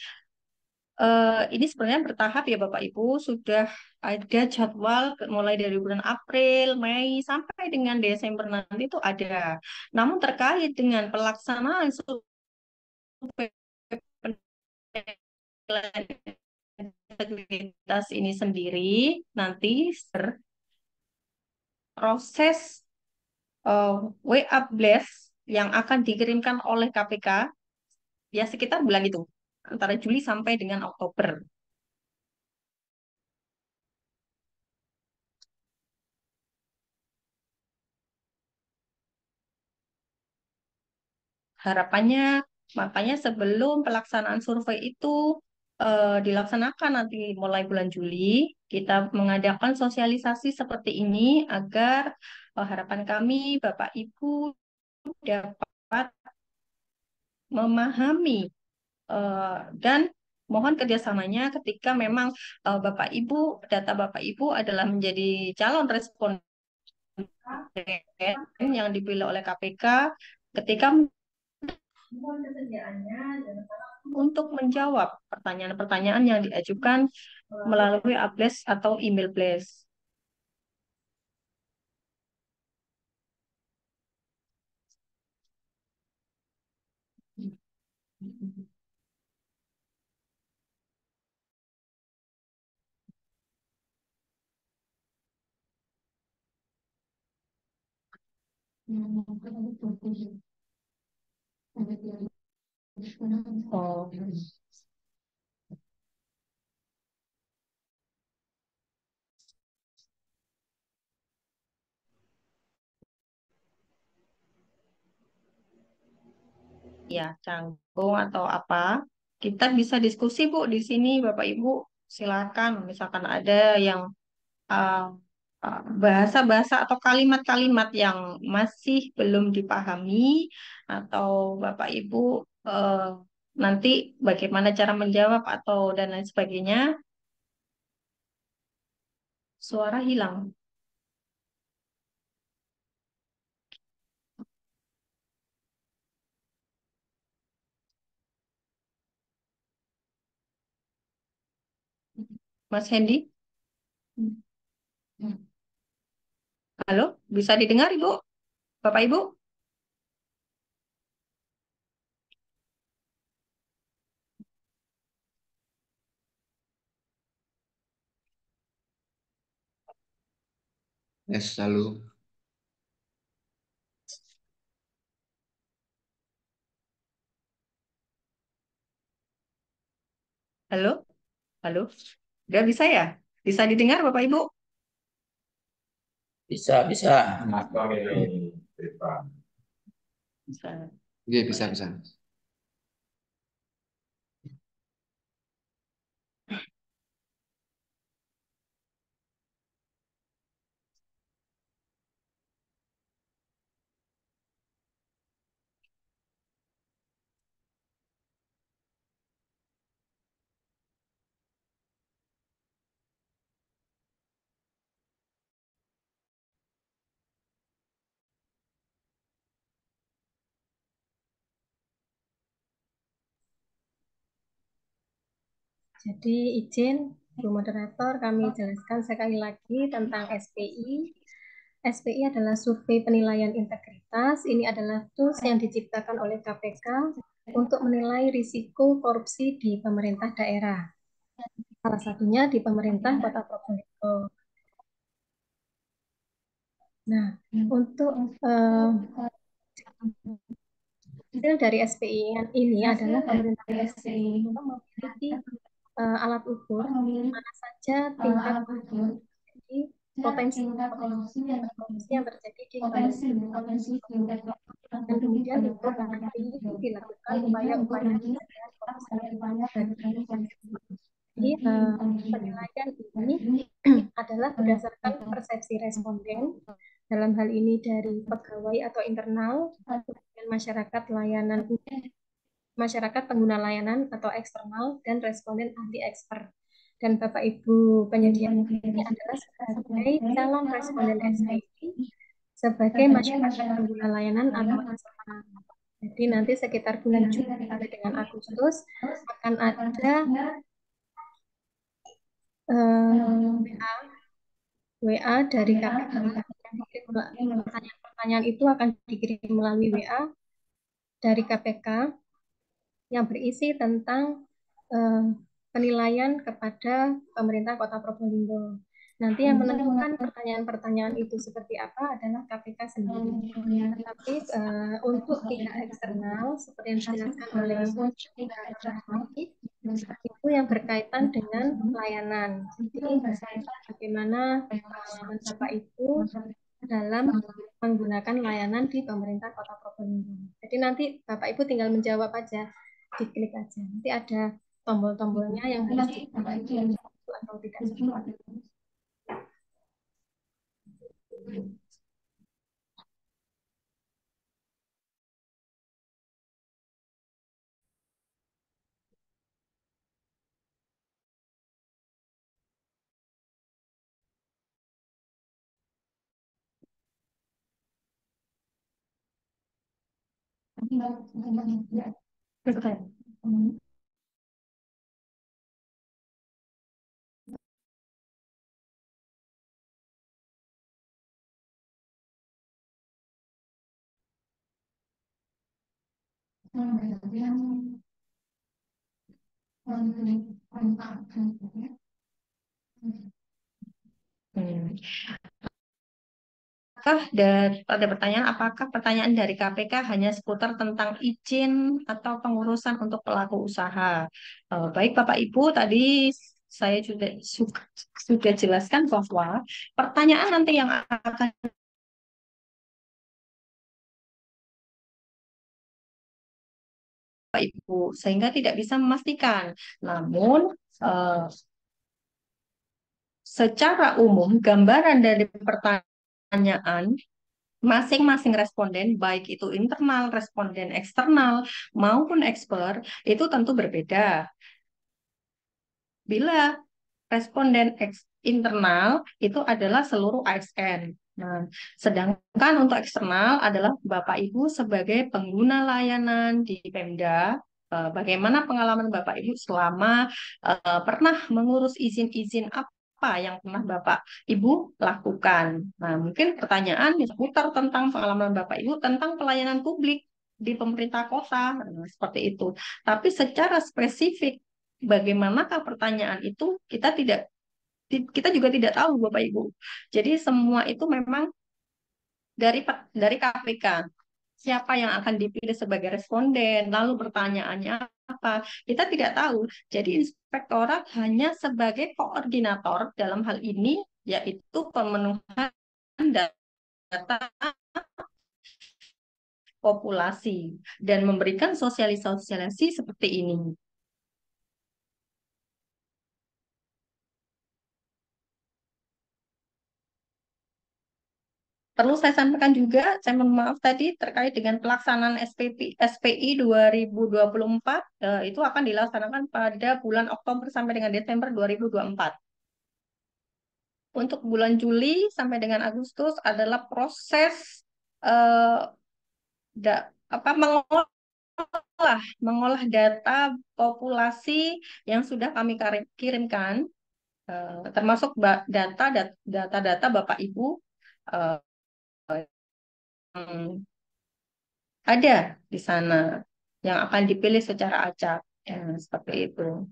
[SPEAKER 1] ini sebenarnya bertahap ya Bapak Ibu, sudah ada jadwal mulai dari bulan April, Mei sampai dengan Desember nanti itu ada. Namun terkait dengan pelaksanaan survei integritas ini sendiri, nanti proses WA blast yang akan dikirimkan oleh KPK ya sekitar bulan itu, antara Juli sampai dengan Oktober. Harapannya, makanya sebelum pelaksanaan survei itu dilaksanakan nanti mulai bulan Juli, Kita mengadakan sosialisasi seperti ini agar harapan kami Bapak Ibu dapat memahami dan mohon kerjasamanya ketika memang Bapak Ibu, data Bapak Ibu adalah menjadi calon responden yang dipilih oleh KPK ketika mohon kesediaannya untuk menjawab pertanyaan-pertanyaan yang diajukan melalui address atau email blast. Oh, ya, canggung atau apa? Kita bisa diskusi, Bu, di sini, Bapak Ibu. Silakan, misalkan ada yang uh, bahasa-bahasa atau kalimat-kalimat yang masih belum dipahami, atau Bapak Ibu nanti bagaimana cara menjawab atau dan lain sebagainya, suara hilang. Mas Hendy, halo, bisa didengar Ibu? Bapak Ibu?
[SPEAKER 5] Yes, halo.
[SPEAKER 1] Halo? Halo? Udah bisa ya? Bisa didengar Bapak Ibu?
[SPEAKER 2] Bisa, bisa.
[SPEAKER 1] Bisa.
[SPEAKER 5] Iya, bisa, bisa.
[SPEAKER 3] Jadi izin Bu Moderator, kami jelaskan sekali lagi tentang SPI. SPI adalah survei penilaian integritas. Ini adalah tools yang diciptakan oleh KPK untuk menilai risiko korupsi di pemerintah daerah. Salah satunya di pemerintah Kota Probolinggo. Nah, untuk hasil dari SPI ini adalah pemerintah daerah memiliki alat ukur mana saja tingkat potensi korupsi yang terjadi di pemerintah. Dan kemudian untuk nanti dilakukan upaya-upaya pencegahan korupsi. Jadi penilaian ini adalah berdasarkan persepsi responden, dalam hal ini dari pegawai atau internal, kemudian masyarakat pengguna layanan atau eksternal, dan responden ahli expert. Dan Bapak Ibu penyedia ini adalah sebagai calon responden SPI, sebagai masyarakat pengguna layanan atau eksternal. Jadi nanti sekitar bulan Juli sampai dengan Agustus akan ada WA dari KPK. Pertanyaan-pertanyaan itu akan dikirim melalui WA dari KPK yang berisi tentang penilaian kepada pemerintah Kota Probolinggo. Nanti yang menentukan pertanyaan-pertanyaan itu seperti apa adalah KPK sendiri. Tapi untuk pihak eksternal, seperti yang dijelaskan oleh itu yang berkaitan dengan pelayanan. Jadi bagaimana pengalaman Bapak Ibu dalam menggunakan layanan di pemerintah Kota Probolinggo. Jadi nanti Bapak Ibu tinggal menjawab aja, diklik aja. Nanti ada tombol-tombolnya yang harus diklik. Itu atau tidak cocok.
[SPEAKER 1] Hmm. Pada pertanyaan, apakah pertanyaan dari KPK hanya seputar tentang izin atau pengurusan untuk pelaku usaha? Baik Bapak Ibu, tadi saya sudah jelaskan bahwa pertanyaan nanti yang akan Bapak Ibu, sehingga tidak bisa memastikan. Namun, eh, secara umum, gambaran dari pertanyaan masing-masing responden, baik itu internal, responden eksternal, maupun expert, itu tentu berbeda. Bila responden internal itu adalah seluruh ASN. Nah, sedangkan untuk eksternal adalah Bapak Ibu sebagai pengguna layanan di Pemda. Bagaimana pengalaman Bapak Ibu selama pernah mengurus izin-izin apa yang pernah Bapak Ibu lakukan? Nah, mungkin pertanyaan seputar tentang pengalaman Bapak Ibu tentang pelayanan publik di pemerintah kota, nah, seperti itu. Tapi secara spesifik bagaimanakah pertanyaan itu kita juga tidak tahu Bapak Ibu. Jadi semua itu memang dari KPK. Siapa yang akan dipilih sebagai responden, lalu pertanyaannya apa, kita tidak tahu. Jadi inspektorat hanya sebagai koordinator dalam hal ini, yaitu pemenuhan data populasi dan memberikan sosialisasi seperti ini. Perlu saya sampaikan juga, saya mohon maaf tadi terkait dengan pelaksanaan SPI 2024, itu akan dilaksanakan pada bulan Oktober sampai dengan Desember 2024. Untuk bulan Juli sampai dengan Agustus adalah proses eh, mengolah data populasi yang sudah kami kirimkan, termasuk data-data Bapak Ibu eh, yang ada di sana yang akan dipilih secara acak. Ya, seperti itu.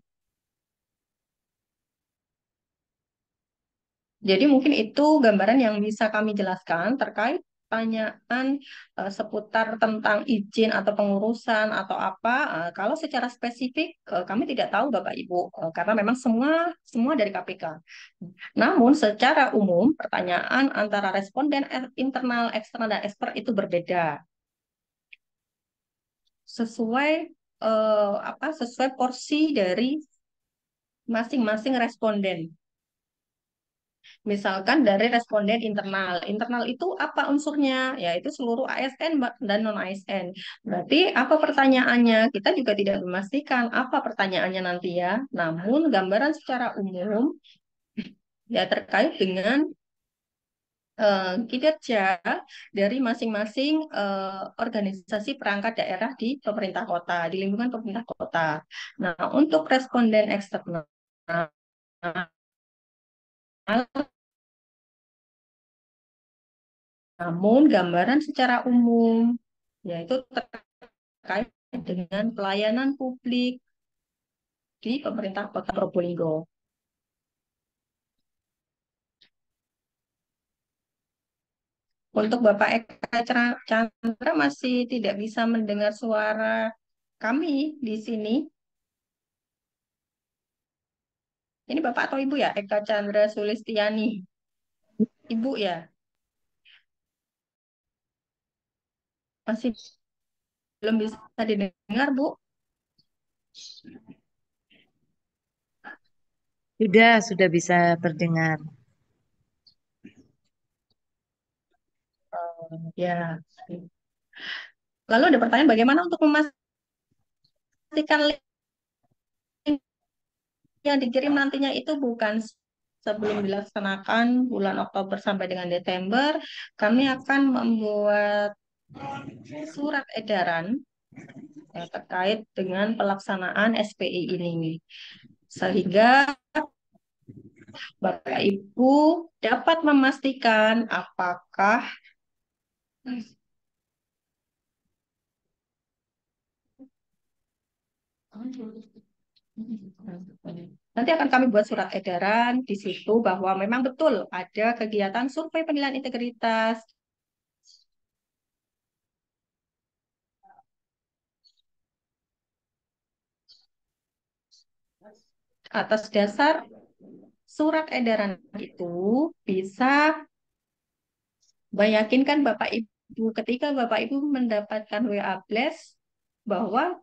[SPEAKER 1] Jadi mungkin itu gambaran yang bisa kami jelaskan terkait pertanyaan seputar tentang izin atau pengurusan atau apa. Kalau secara spesifik kami tidak tahu Bapak Ibu, karena memang semua semua dari KPK. Namun secara umum pertanyaan antara responden internal, eksternal dan ekspert itu berbeda sesuai sesuai porsi dari masing-masing responden. Misalkan dari responden internal. Internal itu apa unsurnya? Yaitu seluruh ASN dan non-ASN. Berarti apa pertanyaannya? Kita juga tidak memastikan apa pertanyaannya nanti ya. Namun gambaran secara umum ya terkait dengan kinerja dari masing-masing organisasi perangkat daerah di pemerintah kota, di lingkungan pemerintah kota. Nah, untuk responden eksternal, namun gambaran secara umum, yaitu terkait dengan pelayanan publik di pemerintah Kota Probolinggo. Untuk Bapak Eka Chandra masih tidak bisa mendengar suara kami di sini. Ini Bapak atau Ibu ya? Eka Chandra Sulistiani. Ibu ya? Masih belum bisa didengar, Bu?
[SPEAKER 4] Sudah bisa terdengar.
[SPEAKER 1] Ya. Lalu ada pertanyaan bagaimana untuk memastikan link yang dikirim nantinya itu bukan sebelum dilaksanakan bulan Oktober sampai dengan Desember, kami akan membuat surat edaran terkait dengan pelaksanaan SPI ini. Sehingga Bapak Ibu dapat memastikan apakah nanti akan kami buat surat edaran di situ bahwa memang betul ada kegiatan survei penilaian integritas atas dasar surat edaran itu bisa meyakinkan Bapak Ibu ketika Bapak Ibu mendapatkan WA Blast bahwa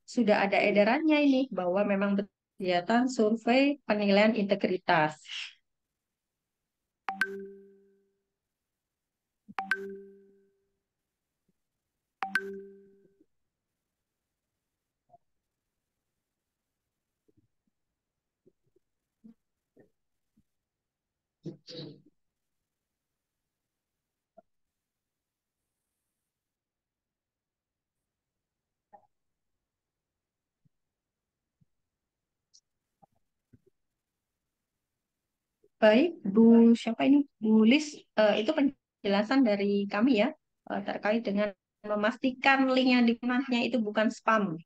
[SPEAKER 1] sudah ada edarannya ini bahwa memang kegiatan survei penilaian integritas. Baik, Bu, siapa ini? Bu Lis, itu penjelasan dari kami ya, terkait dengan memastikan link yang dikirimnya itu bukan spam.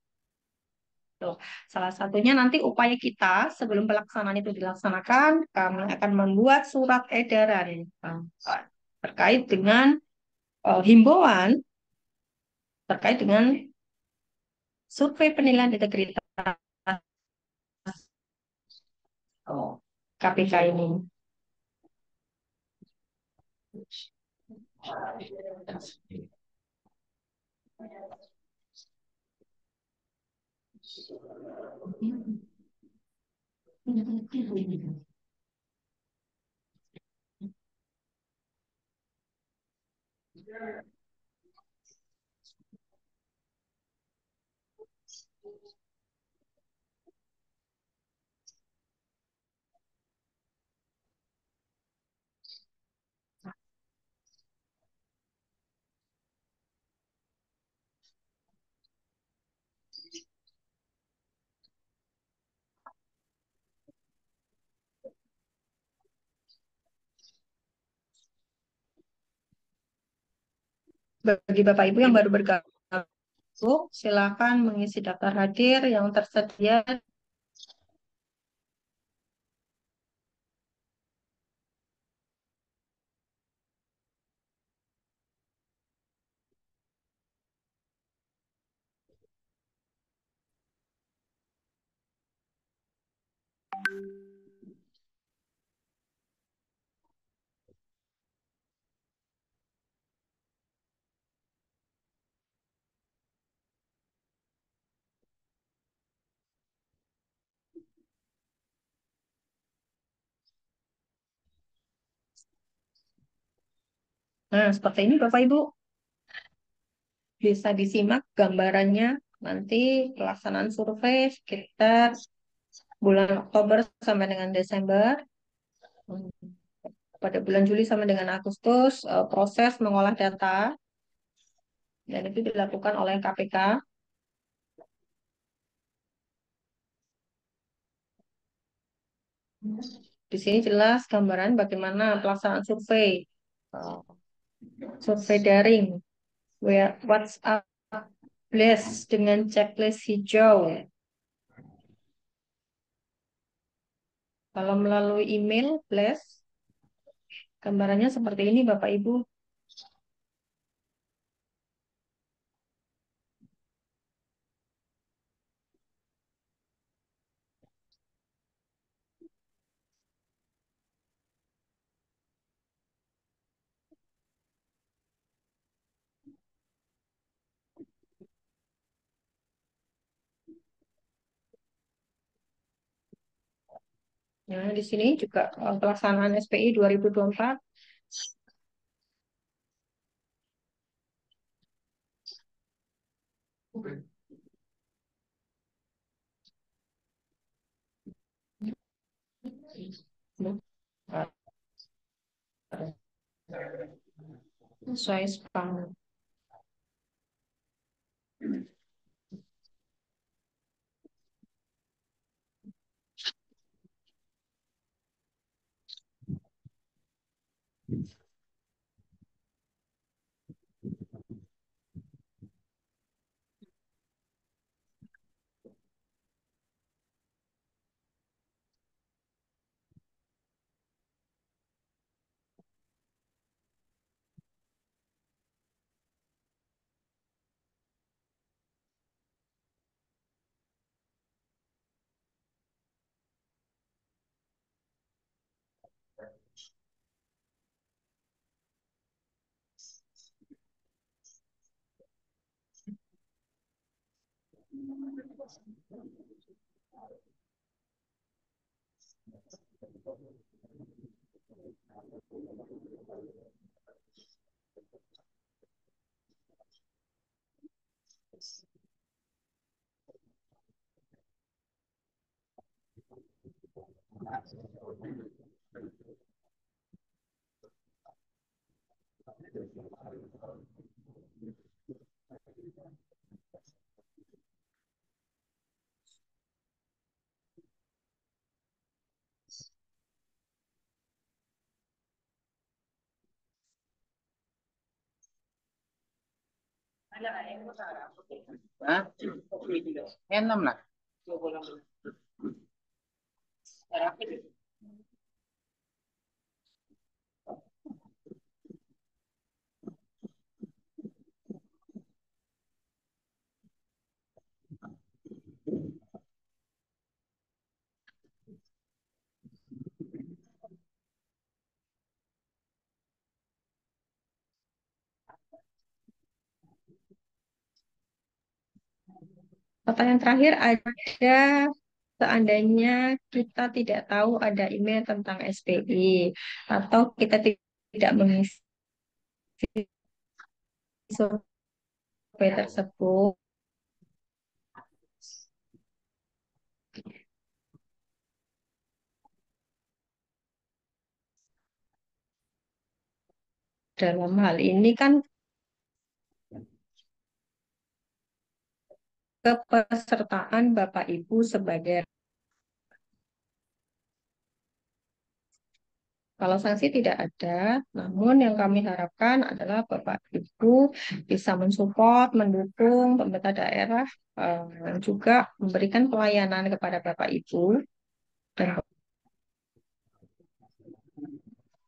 [SPEAKER 1] Tuh, salah satunya nanti upaya kita sebelum pelaksanaan itu dilaksanakan, kami akan membuat surat edaran terkait dengan himbauan terkait dengan survei penilaian integritas KPK ini. Bagi Bapak Ibu yang baru bergabung, silakan mengisi daftar hadir yang tersedia. Nah, seperti ini Bapak Ibu bisa disimak gambarannya nanti pelaksanaan survei sekitar bulan Oktober sampai dengan Desember. Pada bulan Juli sampai dengan Agustus, proses mengolah data dan itu dilakukan oleh KPK. Di sini jelas gambaran bagaimana pelaksanaan survei, eh, survei daring, WhatsApp Blast dengan checklist hijau. Kalau melalui email Blast, gambarannya seperti ini Bapak Ibu. Nah, di sini juga pelaksanaan SPI 2024. Sesuai spam.
[SPEAKER 2] Hah? Enam lah.
[SPEAKER 1] Pertanyaan terakhir ada seandainya kita tidak tahu ada email tentang SPI atau kita tidak mengisi survei tersebut dalam hal ini kan kepesertaan Bapak Ibu sebagai kalau sanksi tidak ada, namun yang kami harapkan adalah Bapak Ibu bisa mensupport, mendukung pemerintah daerah juga memberikan pelayanan kepada Bapak Ibu dan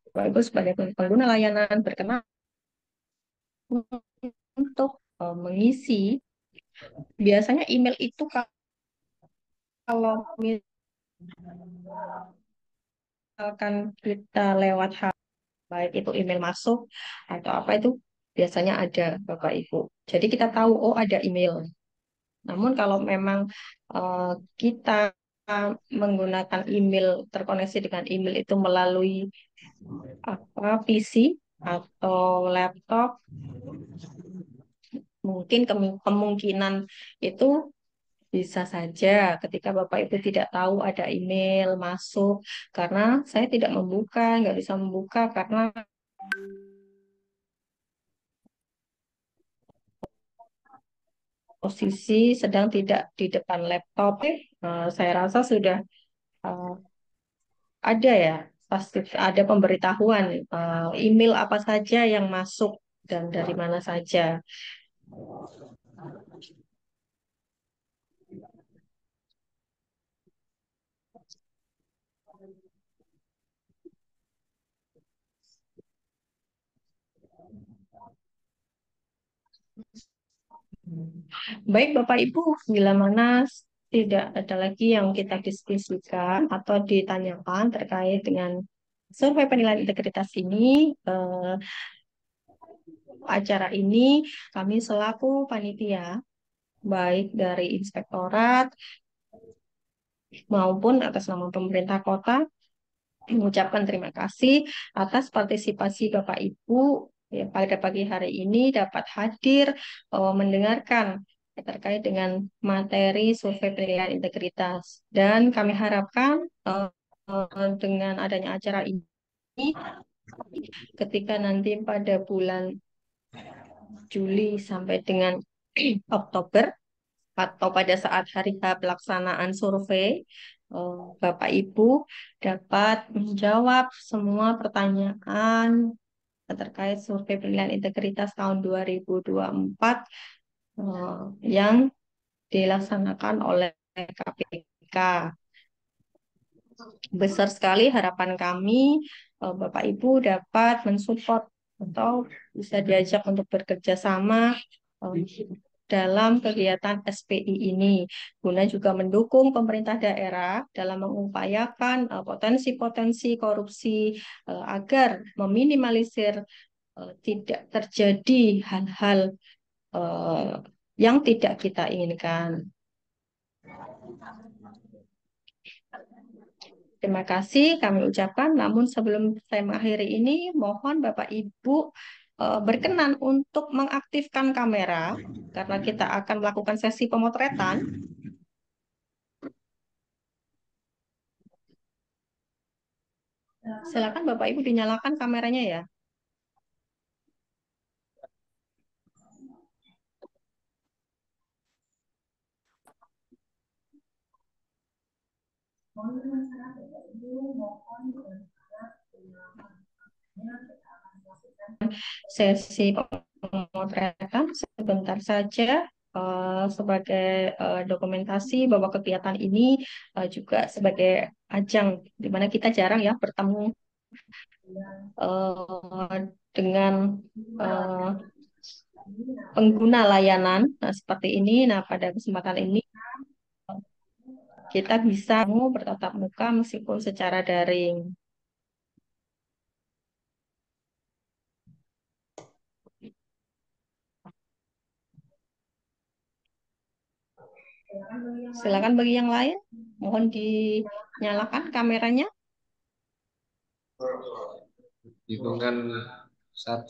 [SPEAKER 1] Bapak Ibu sebagai pengguna layanan berkenan untuk mengisi. Biasanya email itu kalau misalkan kita lewat baik itu email masuk atau apa itu biasanya ada Bapak Ibu. Jadi kita tahu oh ada email. Namun kalau memang eh, kita menggunakan email terkoneksi dengan email itu melalui apa PC atau laptop, mungkin kemungkinan itu bisa saja ketika Bapak Ibu tidak tahu ada email masuk karena saya tidak membuka, nggak bisa membuka karena posisi sedang tidak di depan laptop. Saya rasa sudah eh, ada ya, pasti ada pemberitahuan email apa saja yang masuk dan dari mana saja. Baik Bapak Ibu, bila mana tidak ada lagi yang kita diskusikan atau ditanyakan terkait dengan survei penilaian integritas ini, acara ini kami selaku panitia, baik dari inspektorat maupun atas nama pemerintah kota mengucapkan terima kasih atas partisipasi Bapak Ibu ya, pada pagi hari ini dapat hadir mendengarkan terkait dengan materi survei penilaian integritas. Dan kami harapkan dengan adanya acara ini, ketika nanti pada bulan Juli sampai dengan Oktober atau pada saat hari H pelaksanaan survei, Bapak Ibu dapat menjawab semua pertanyaan terkait survei penilaian integritas tahun 2024 yang dilaksanakan oleh KPK. Besar sekali harapan kami Bapak Ibu dapat mensupport atau bisa diajak untuk bekerja sama dalam kegiatan SPI ini, guna juga mendukung pemerintah daerah dalam mengupayakan potensi-potensi korupsi agar meminimalisir tidak terjadi hal-hal eh, yang tidak kita inginkan. Terima kasih kami ucapkan. Namun sebelum saya mengakhiri ini, mohon Bapak Ibu berkenan untuk mengaktifkan kamera karena kita akan melakukan sesi pemotretan. Silakan Bapak Ibu dinyalakan kameranya ya. Sesi pemotretan sebentar saja sebagai dokumentasi bahwa kegiatan ini juga sebagai ajang di mana kita jarang ya bertemu dengan uh, pengguna layanan seperti ini. Nah, pada kesempatan ini kita bisa bertatap muka meskipun secara daring. Silakan bagi yang lain, mohon dinyalakan kameranya.
[SPEAKER 5] Hitungan 1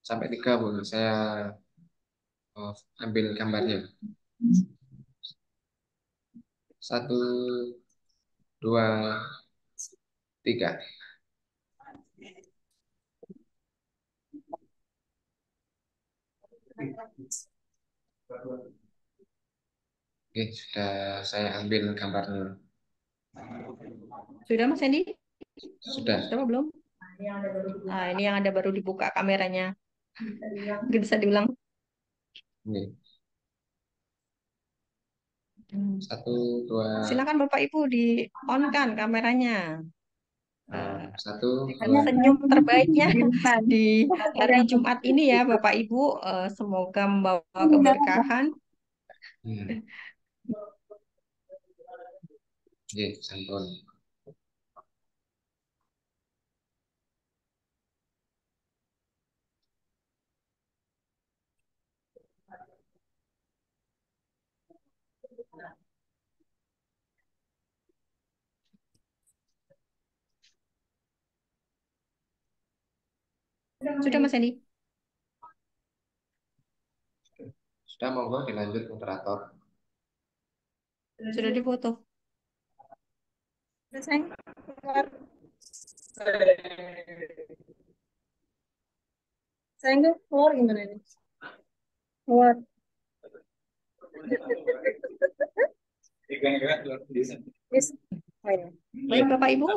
[SPEAKER 5] sampai 3, Bu. Saya ambil gambarnya. 1, 2, 3. Oke, sudah saya ambil gambarnya.
[SPEAKER 1] Sudah Mas Hendy?
[SPEAKER 5] Sudah.
[SPEAKER 1] Sudah belum? Nah, ini yang ada baru dibuka kameranya. Mungkin bisa diulang.
[SPEAKER 5] Ini. 1, 2.
[SPEAKER 1] Silakan Bapak Ibu di on kan kameranya.
[SPEAKER 5] 1, 2.
[SPEAKER 1] Senyum terbaiknya di hari Jumat ini ya Bapak Ibu. Semoga membawa keberkahan.
[SPEAKER 5] Oke, sampun.
[SPEAKER 1] Sudah Mas Hendy?
[SPEAKER 5] Sudah, monggo dilanjut moderator.
[SPEAKER 1] Sudah difoto.
[SPEAKER 3] Saya nggak keluar gimana nih? Keluar. Yes. Oh, ya.
[SPEAKER 1] Baik Bapak Ibu,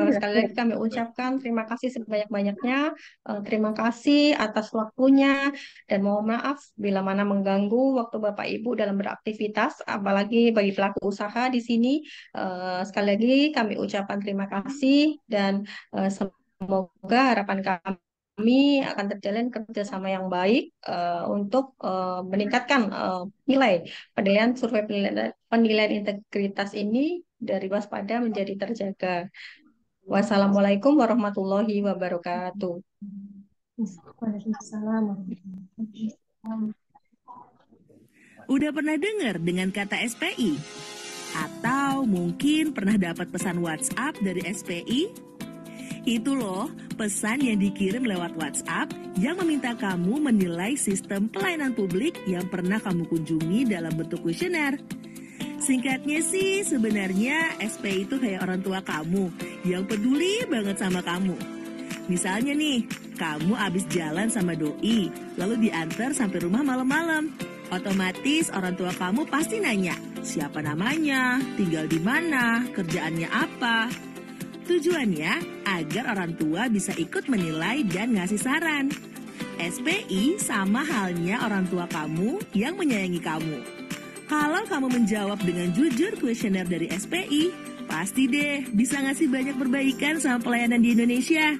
[SPEAKER 1] sekali lagi kami ucapkan terima kasih sebanyak-banyaknya. Terima kasih atas waktunya dan mohon maaf bila mana mengganggu waktu Bapak Ibu dalam beraktivitas, apalagi bagi pelaku usaha di sini. Sekali lagi kami ucapkan terima kasih dan semoga harapan kami akan terjalin kerjasama yang baik untuk meningkatkan nilai penilaian survei penilaian integritas ini dari waspada menjadi terjaga. Wassalamualaikum warahmatullahi wabarakatuh.
[SPEAKER 3] Waalaikumsalam.
[SPEAKER 6] Udah pernah dengar dengan kata SPI? Atau mungkin pernah dapat pesan WhatsApp dari SPI? Itu loh, pesan yang dikirim lewat WhatsApp yang meminta kamu menilai sistem pelayanan publik yang pernah kamu kunjungi dalam bentuk kuesioner. Singkatnya sih, sebenarnya SPI itu kayak orang tua kamu yang peduli banget sama kamu. Misalnya nih, kamu abis jalan sama doi, lalu diantar sampai rumah malam-malam. Otomatis orang tua kamu pasti nanya, siapa namanya, tinggal di mana, kerjaannya apa. Tujuannya agar orang tua bisa ikut menilai dan ngasih saran. SPI sama halnya orang tua kamu yang menyayangi kamu. Kalau kamu menjawab dengan jujur kuesioner dari SPI, pasti deh bisa ngasih banyak perbaikan sama pelayanan di Indonesia.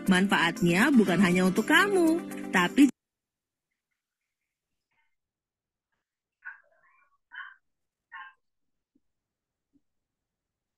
[SPEAKER 6] Manfaatnya bukan hanya untuk kamu, tapi